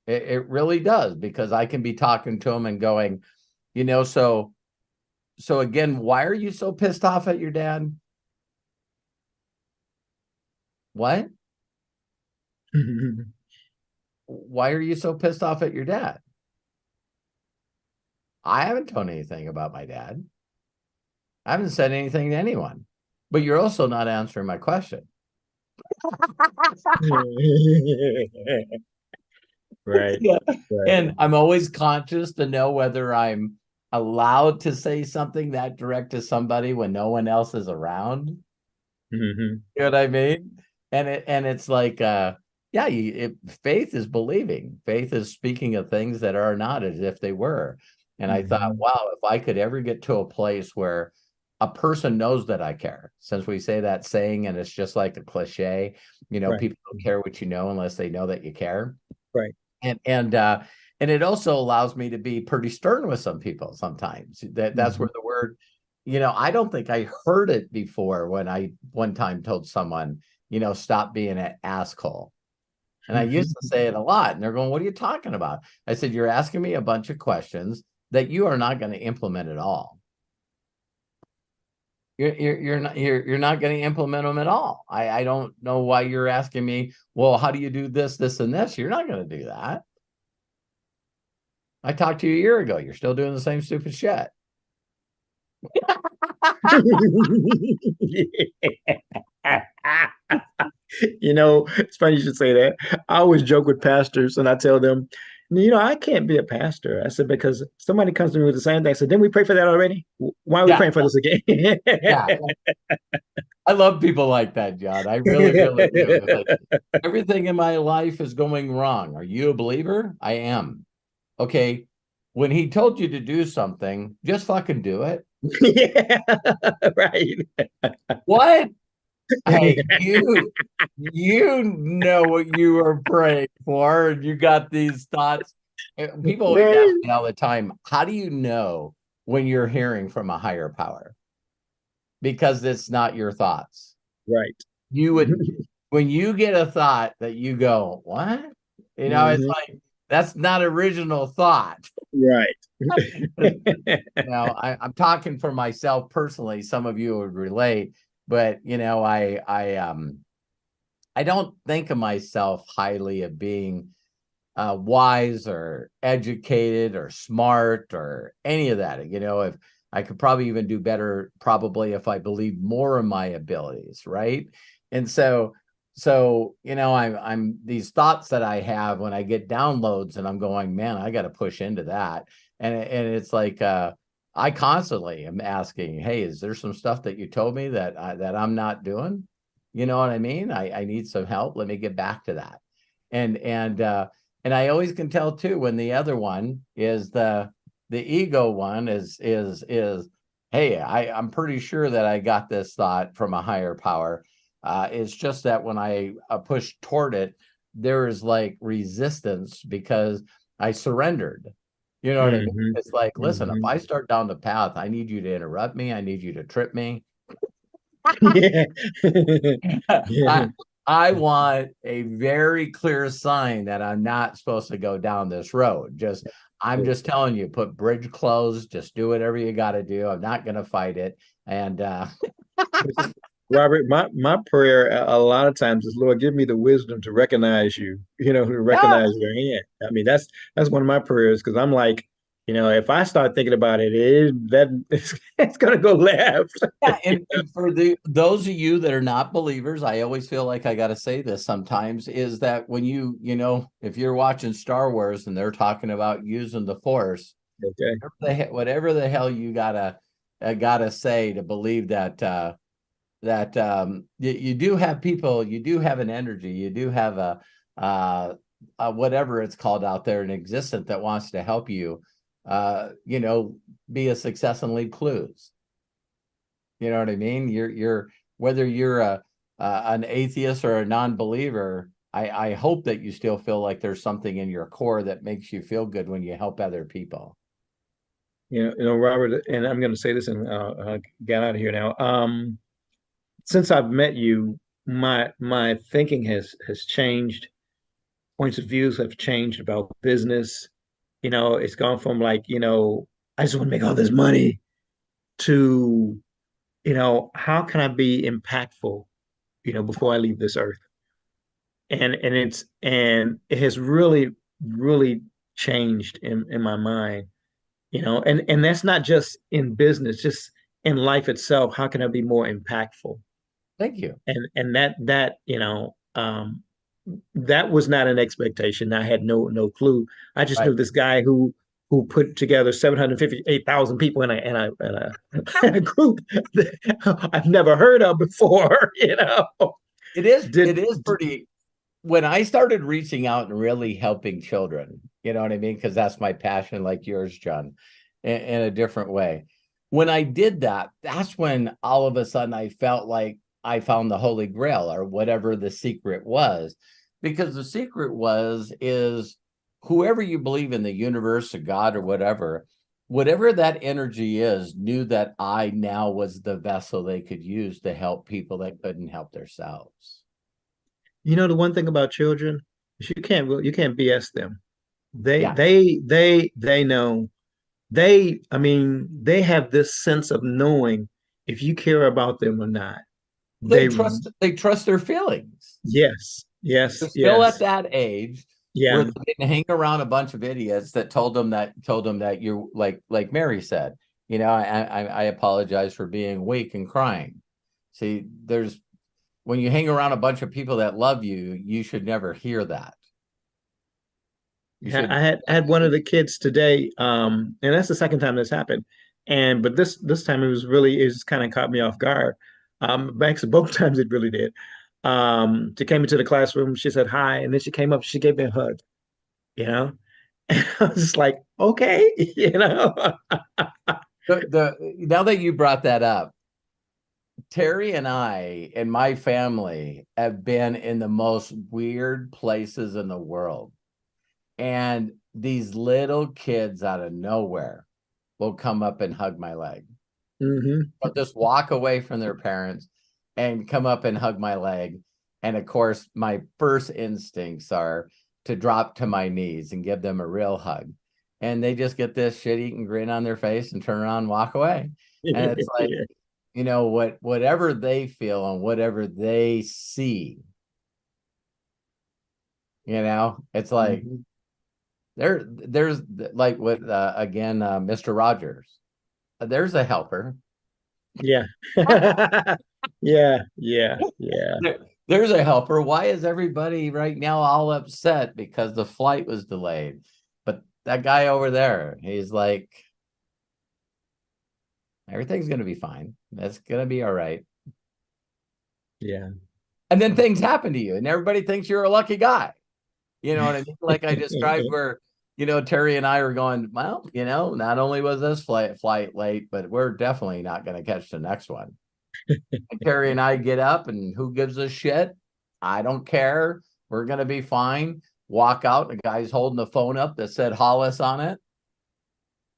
It really does, because I can be talking to them and going, so again, why are you so pissed off at your dad? What? Why are you so pissed off at your dad? I haven't told anything about my dad. I haven't said anything to anyone, but you're also not answering my question. right. Yeah. Right. And I'm always conscious to know whether I'm allowed to say something that direct to somebody when no one else is around. Mm-hmm. You know what I mean? And it's like, faith is believing. Faith is speaking of things that are not as if they were. And I thought, wow, if I could ever get to a place where a person knows that I care, since we say that saying, and it's just like a cliche, Right. people don't care what you know unless they know that you care. Right. And it also allows me to be pretty stern with some people sometimes. That's where the word, I don't think I heard it before when I one time told someone, stop being an asshole. And I used to say it a lot, and they're going, what are you talking about? I said, you're asking me a bunch of questions that you are not going to implement at all. You're not going to implement them at all. I don't know why you're asking me, well, how do you do this, this, and this? You're not going to do that. I talked to you a year ago. You're still doing the same stupid shit. It's funny you should say that. I always joke with pastors and I tell them, I can't be a pastor. I said, because somebody comes to me with the same thing. I said, didn't we pray for that already? Why are we praying for this again? Yeah. I love people like that, John. I really, really do. Like, everything in my life is going wrong. Are you a believer? I am. Okay. When he told you to do something, just fucking do it. Yeah, right. What? Hey, you know what you were praying for, and you got these thoughts. People always ask me all the time, how do you know when you're hearing from a higher power? Because it's not your thoughts. Right. You would, when you get a thought that you go, what? It's like, that's not original thought. Right. Now, I'm talking for myself personally. Some of you would relate, but I don't think of myself highly of being wise or educated or smart or any of that. If I could probably even do better, probably if I believe more in my abilities, right? And so I'm these thoughts that I have when I get downloads, and I'm going, man, I got to push into that. And it's like I constantly am asking, hey, is there some stuff that you told me that I'm not doing? You know what I mean? I need some help. Let me get back to that. And I always can tell too when the other one is the ego one is hey, I'm pretty sure that I got this thought from a higher power. It's just that when I push toward it, there is like resistance because I surrendered. You know what I mean? It's like, listen, if I start down the path, I need you to interrupt me. I need you to trip me. Yeah. I want a very clear sign that I'm not supposed to go down this road. I'm just telling you, put bridge closed, just do whatever you got to do. I'm not going to fight it. And Robert, my prayer a lot of times is, Lord, give me the wisdom to recognize you, to yeah, recognize your hand. I mean, that's one of my prayers, because I'm like, if I start thinking about it, it's gonna go left. yeah. And for those of you that are not believers, I always feel like I got to say this sometimes, is that when if you're watching Star Wars and they're talking about using the Force, Okay. whatever the hell you gotta say to believe that you do have people, you do have an energy, you do have a whatever it's called out there, an existence that wants to help you, be a success and leave clues. You know what I mean? You're whether you're an atheist or a non-believer, I hope that you still feel like there's something in your core that makes you feel good when you help other people. Robert, and I'm going to say this and get out of here now. Since I've met you, my thinking has changed. Points of views have changed about business. It's gone from like, I just want to make all this money to, how can I be impactful, before I leave this earth? And it has really, really changed in my mind, and that's not just in business, just in life itself. How can I be more impactful? Thank you. And that was not an expectation. I had no clue. I just Right. knew this guy who put together 758,000 people in a group that I've never heard of before. It is Did pretty. When I started reaching out and really helping children, you know what I mean? Because that's my passion, like yours, John, in a different way. When I did that, that's when all of a sudden I felt like I found the Holy Grail, or whatever the secret was. Because the secret is whoever you believe in, the universe or God or whatever that energy is, knew that I now was the vessel they could use to help people that couldn't help themselves. the one thing about children is you can't BS them. They Yeah. they know. I mean, they have this sense of knowing if you care about them or not. They They trust their feelings. Yes, They're yes, still at yes. that age where Yeah. they didn't hang around a bunch of idiots that told them that you're like Mary said, I apologize for being weak and crying. See, when you hang around a bunch of people that love you, you should never hear that. You Yeah, should. I had one of the kids today, and that's the second time this happened. But this time it just kind of caught me off guard. Actually, both times it really did. She came into the classroom, she said hi, and then she came up, she gave me a hug, you know. And I was just like, okay, Now that you brought that up, Terry and I and my family have been in the most weird places in the world. And these little kids out of nowhere will come up and hug my leg. hmm They'll just walk away from their parents and come up and hug my leg. And of course, my first instincts are to drop to my knees and give them a real hug. And they just get this shit-eating grin on their face and turn around and walk away. And it's like, whatever they feel and whatever they see, it's like there's like with again, Mr. Rogers. There's a helper. Yeah. Yeah, yeah, yeah. There's a helper. Why is everybody right now all upset because the flight was delayed? But that guy over there, he's like, everything's going to be fine. That's going to be all right. Yeah. And then things happen to you and everybody thinks you're a lucky guy. You know what I mean? Like I described where, Terry and I were going, well, not only was this flight late, but we're definitely not going to catch the next one. And Terry and I get up and who gives a shit? I don't care. We're going to be fine. Walk out. The guy's holding the phone up that said Hollis on it.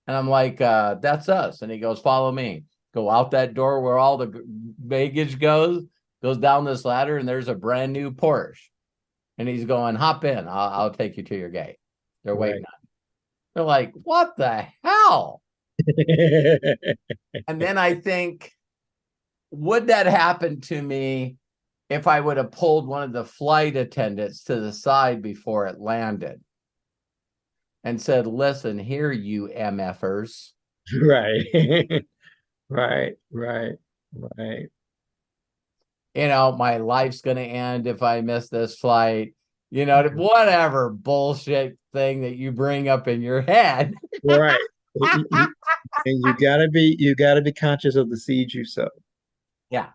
And I'm like, that's us. And he goes, follow me. Go out that door where all the baggage goes. goes down this ladder and there's a brand new Porsche. And he's going, hop in. I'll take you to your gate. They're waiting on. They're like, what the hell? And then I think, would that happen to me if I would have pulled one of the flight attendants to the side before it landed and said, listen, here, you MFers. Right. Right. Right. Right. You know, my life's going to end if I miss this flight. You know, whatever bullshit thing that you bring up in your head. Right. And you gotta be conscious of the seeds you sow. Yeah.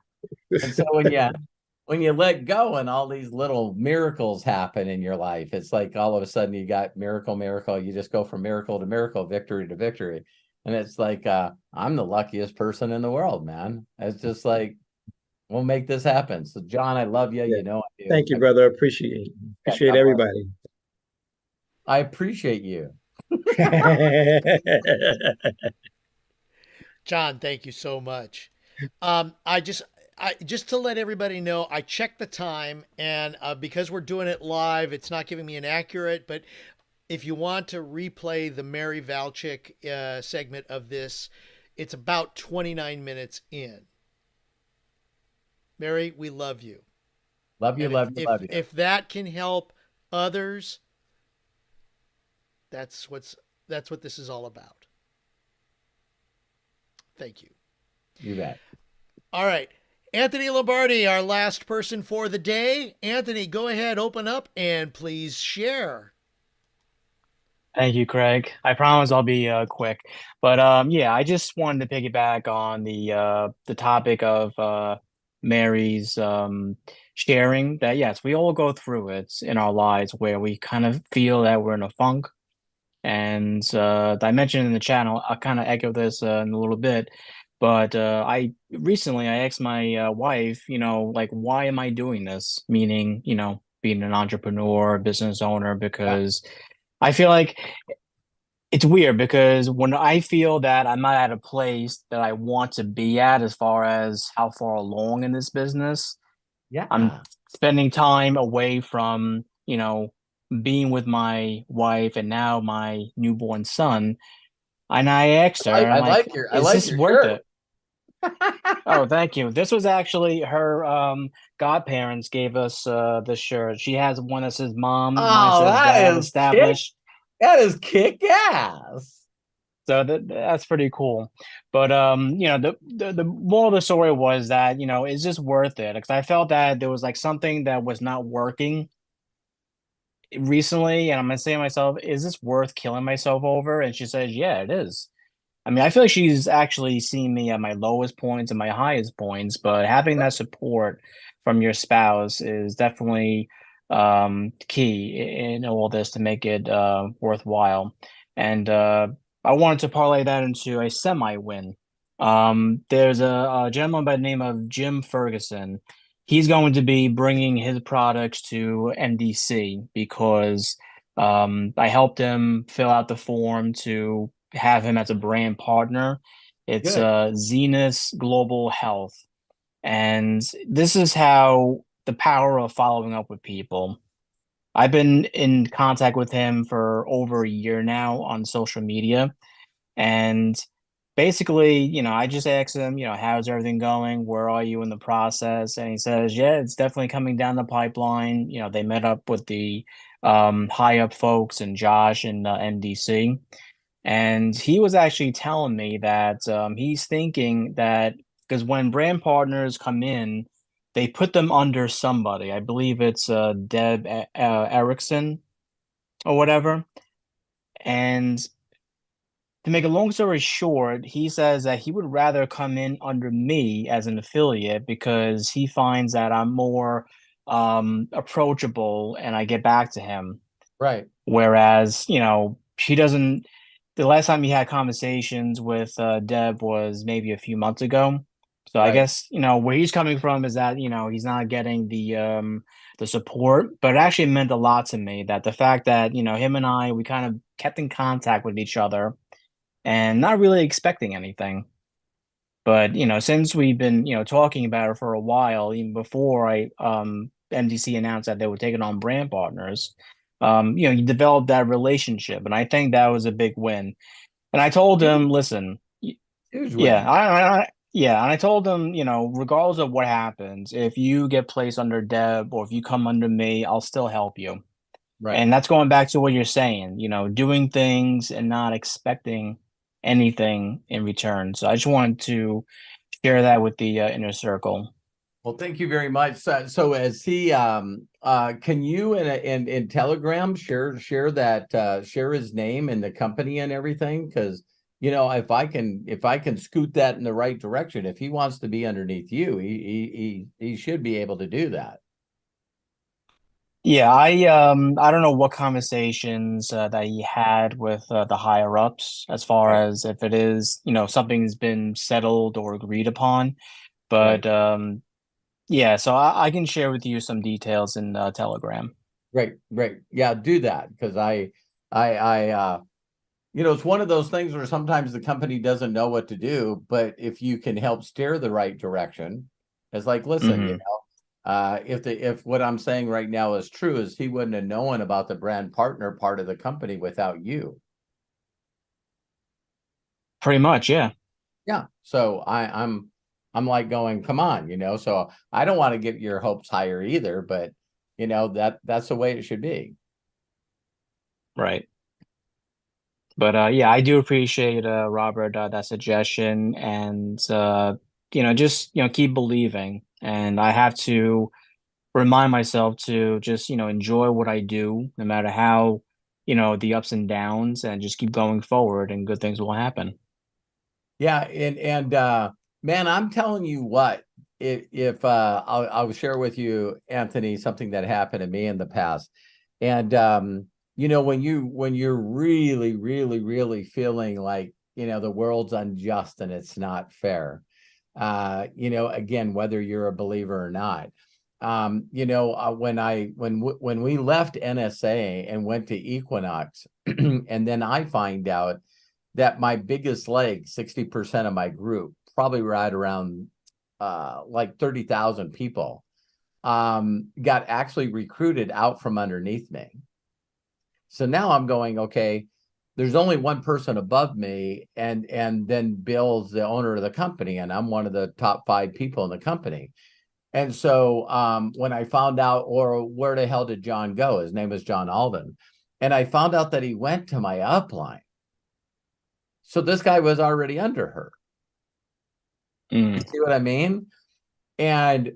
And so when you let go and all these little miracles happen in your life, it's like all of a sudden you got miracle, you just go from miracle to miracle, victory to victory. And it's like, I'm the luckiest person in the world, man. It's just like, we'll make this happen. So John, I love you. Yeah. You know, I do. Thank you, brother. Appreciate everybody. I appreciate you. John, thank you so much. I just to let everybody know, I checked the time, and because we're doing it live, it's not giving me an accurate. But if you want to replay the Mary Valcik segment of this, it's about 29 minutes in. Mary, we love you. Love you, love you. If that can help others, that's what this is all about. Thank you. You bet. All right. Anthony Lombardi, our last person for the day. Anthony, go ahead, open up, and please share. Thank you, Craig. I promise I'll be quick. But yeah, I just wanted to piggyback on the topic of Mary's sharing that yes, we all go through it in our lives where we kind of feel that we're in a funk. And I mentioned in the channel, I'll kind of echo this in a little bit. But I asked my wife, you know, like, why am I doing this? Meaning, you know, being an entrepreneur, business owner, because I feel like it's weird because when I feel that I'm not at a place that I want to be at as far as how far along in this business, I'm spending time away from, you know, being with my wife and now my newborn son. And I asked her, I like this your worth shirt. it? Oh, thank you. This was actually her godparents gave us the shirt. She has one that says mom, mine says dad established. That is kick ass. So that's pretty cool. But you know, the moral of the story was that, you know, it's just worth it because I felt that there was like something that was not working recently, and I'm gonna say to myself, is this worth killing myself over? And she says, yeah, it is. I mean, I feel like she's actually seen me at my lowest points and my highest points, but having that support from your spouse is definitely key in all this to make it worthwhile. And I wanted to parlay that into a semi-win. There's a gentleman by the name of Jim Ferguson. He's going to be bringing his products to NDC because I helped him fill out the form to have him as a brand partner. It's Zenith Global Health. And this is how the power of following up with people. I've been in contact with him for over a year now on social media. And basically, you know, I just asked him, you know, how's everything going? Where are you in the process? And he says, yeah, it's definitely coming down the pipeline. You know, they met up with the high up folks and Josh in NDC. And he was actually telling me that he's thinking that because when brand partners come in, they put them under somebody. I believe it's Deb Erickson or whatever. And to make a long story short, he says that he would rather come in under me as an affiliate because he finds that I'm more approachable and I get back to him. Right. Whereas, you know, she doesn't. The last time he had conversations with Deb was maybe a few months ago. So I guess, you know, where he's coming from is that, you know, he's not getting the support, but it actually meant a lot to me that the fact that, you know, him and I, we kind of kept in contact with each other and not really expecting anything. But since we've been talking about it for a while, even before MDC announced that they were taking on brand partners, you developed that relationship, and I think that was a big win. And I told him, listen, Huge yeah, win. yeah, and I told him, regardless of what happens, if you get placed under Deb or if you come under me, I'll still help you. Right. And that's going back to what you're saying, doing things and not expecting anything in return. So I just wanted to share that with the inner circle. Well, thank you very much. So as he can you in Telegram share that share his name and the company and everything? Because if I can scoot that in the right direction, if he wants to be underneath you, he should be able to do that. Yeah, I don't know what conversations that he had with the higher ups as far Right. as if it is, something's been settled or agreed upon. Right. But yeah, so I can share with you some details in Telegram. Great. Yeah, do that because it's one of those things where sometimes the company doesn't know what to do, but if you can help steer the right direction, it's like, listen, if what I'm saying right now is true, is he wouldn't have known about the brand partner part of the company without you. Pretty much, yeah. Yeah. So I'm like going, come on, so I don't want to get your hopes higher either, but that's the way it should be. Right. But yeah, I do appreciate Robert that suggestion, and just keep believing. And I have to remind myself to just enjoy what I do, no matter how the ups and downs, and just keep going forward, and good things will happen. Yeah, and man, I'm telling you what, if I'll share with you, Anthony, something that happened to me in the past. And when you're really, really, really feeling like the world's unjust and it's not fair, again, whether you're a believer or not, when we left NSA and went to Equinox, and then I find out that my biggest leg, 60% of my group, probably right around like 30,000 people, got actually recruited out from underneath me. So now I'm going, okay, there's only one person above me, and then Bill's the owner of the company, and I'm one of the top 5 people in the company. And so when I found out, or where the hell did John go? His name was John Alden. And I found out that he went to my upline. So this guy was already under her. You see what I mean? And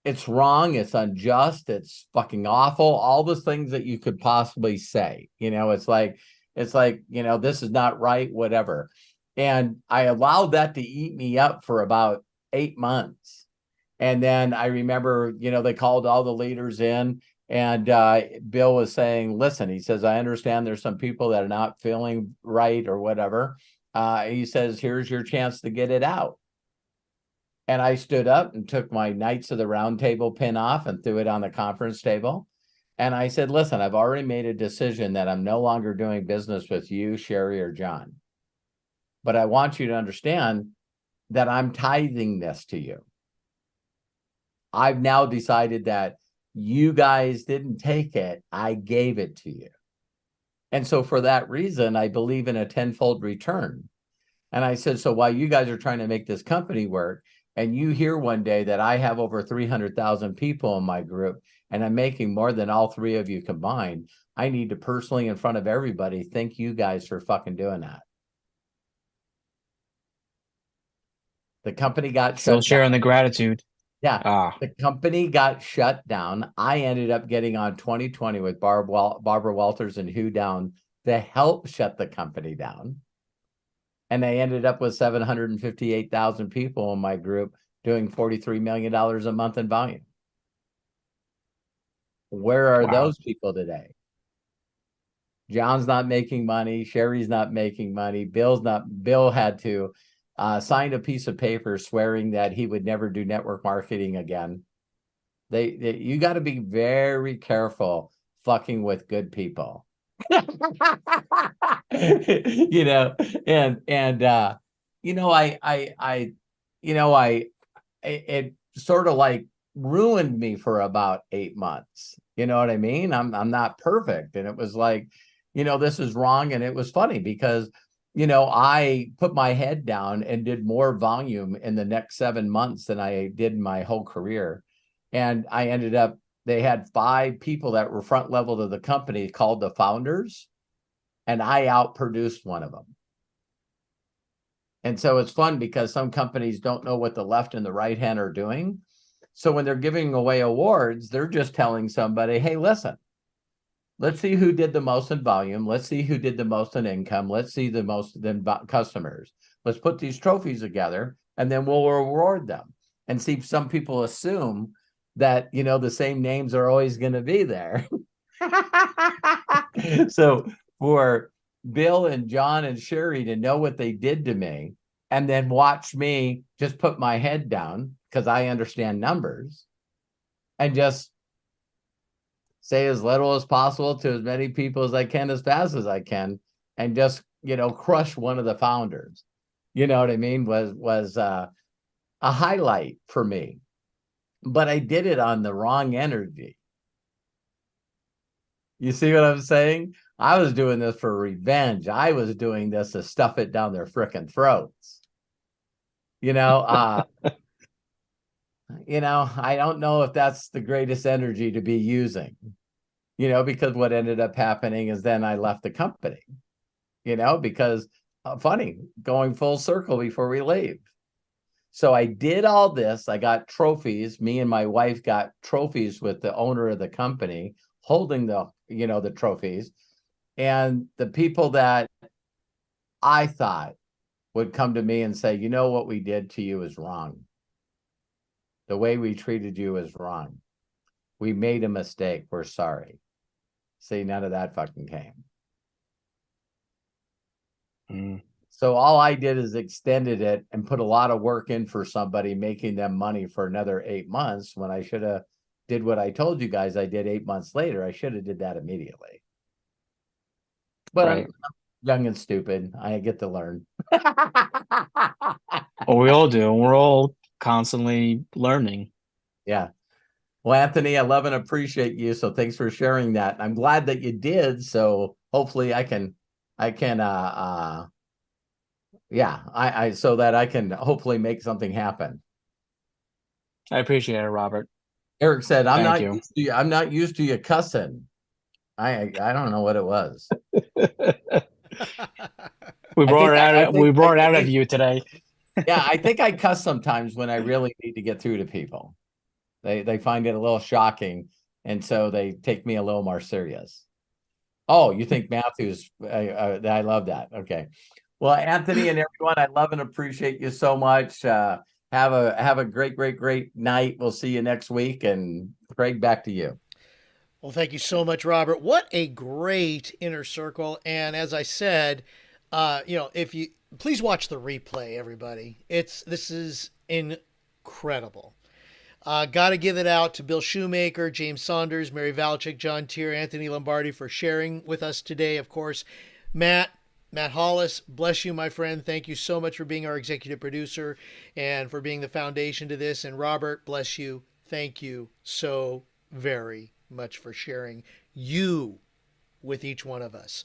it's wrong. It's unjust. It's fucking awful. All the things that you could possibly say. It's like, this is not right, whatever. And I allowed that to eat me up for about 8 months. And then I remember, they called all the leaders in, and Bill was saying, listen, he says, I understand there's some people that are not feeling right or whatever. He says, here's your chance to get it out. And I stood up and took my Knights of the Round Table pin off and threw it on the conference table. And I said, listen, I've already made a decision that I'm no longer doing business with you, Sherry, or John. But I want you to understand that I'm tithing this to you. I've now decided that you guys didn't take it. I gave it to you. And so for that reason, I believe in a tenfold return. And I said, so while you guys are trying to make this company work, and you hear one day that I have over 300,000 people in my group, and I'm making more than all 3 of you combined, I need to personally, in front of everybody, thank you guys for fucking doing that. The company got Still shut sharing down. the gratitude. Yeah, the company got shut down. I ended up getting on 2020 with Barbara Walters and Who Down to help shut the company down. And I ended up with 758,000 people in my group doing $43 million a month in volume. Where are those people today? John's not making money. Sherry's not making money. Bill had to sign a piece of paper swearing that he would never do network marketing again. You got to be very careful fucking with good people. I it sort of like ruined me for about 8 months. You know what I mean? I'm not perfect. And it was like, this is wrong. And it was funny because, I put my head down and did more volume in the next 7 months than I did in my whole career. And I ended up, they had 5 people that were front level to the company called the founders, and I outproduced one of them. And so it's fun because some companies don't know what the left and the right hand are doing. So when they're giving away awards, they're just telling somebody, hey, listen, let's see who did the most in volume. Let's see who did the most in income. Let's see the most in customers. Let's put these trophies together and then we'll reward them. And see, some people assume that, the same names are always going to be there. So for Bill and John and Sherry to know what they did to me and then watch me just put my head down because I understand numbers and just say as little as possible to as many people as I can, as fast as I can, and just, crush one of the founders, you know what I mean, was a highlight for me. But I did it on the wrong energy. You see what I'm saying? I was doing this for revenge. I was doing this to stuff it down their frickin' throats. I don't know if that's the greatest energy to be using, because what ended up happening is then I left the company, because funny, going full circle before we leave. So I did all this. I got trophies. Me and my wife got trophies with the owner of the company holding the trophies. And the people that I thought would come to me and say, what we did to you is wrong. The way we treated you is wrong. We made a mistake. We're sorry. See, none of that fucking came. So all I did is extended it and put a lot of work in for somebody, making them money for another 8 months when I should have did what I told you guys I did 8 months later. I should have did that immediately. But right. I'm young and stupid. I get to learn. Well, we all do. We're all constantly learning. Yeah. Well, Anthony, I love and appreciate you. So thanks for sharing that. I'm glad that you did. So hopefully I can so that I can hopefully make something happen. I appreciate it, Robert. Eric said, I'm not used to you cussing. I don't know what it was. We brought it out of you today. Yeah, I think I cuss sometimes when I really need to get through to people. They find it a little shocking, and so they take me a little more serious. Oh, you think Matthew's? I love that. Okay. Well, Anthony and everyone, I love and appreciate you so much. Have a great night. We'll see you next week. And Craig, back to you. Well, thank you so much, Robert. What a great inner circle. And as I said, if you please watch the replay, everybody. This is incredible. Got to give it out to Bill Shoemaker, James Saunders, Mary Valcik, John Teer, Anthony Lombardi for sharing with us today. Of course, Matt Hollis, bless you, my friend. Thank you so much for being our executive producer and for being the foundation to this. And Robert, bless you. Thank you so very much for sharing you with each one of us.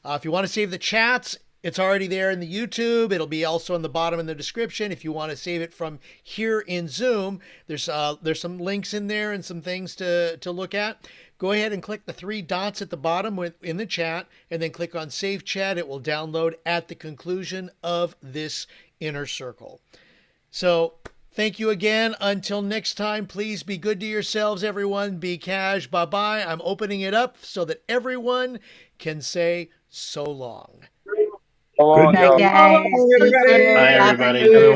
If you want to save the chats, it's already there in the YouTube. It'll be also on the bottom in the description. If you want to save it from here in Zoom, there's some links in there and some things to look at. Go ahead and click the 3 dots at the bottom in the chat and then click on Save Chat. It will download at the conclusion of this inner circle. So thank you again. Until next time, please be good to yourselves, everyone. Be cash. Bye-bye. I'm opening it up so that everyone can say so long. Good Bye, guys. Bye, everybody. Thank you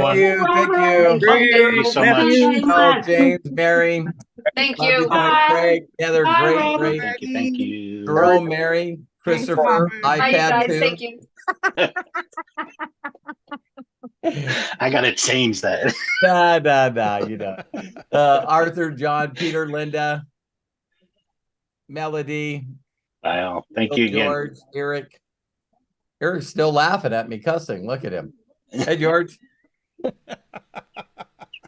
so much. Oh, James, Mary. Thank Love you. Craig. Yeah, they're great. Thank you. Jerome, Mary, Christopher, Bye, you iPad guys. 2. Thank you. I gotta change that. Arthur, John, Peter, Linda, Melody. Wow, thank you again. George, Eric. Eric's still laughing at me cussing. Look at him. Hey, George.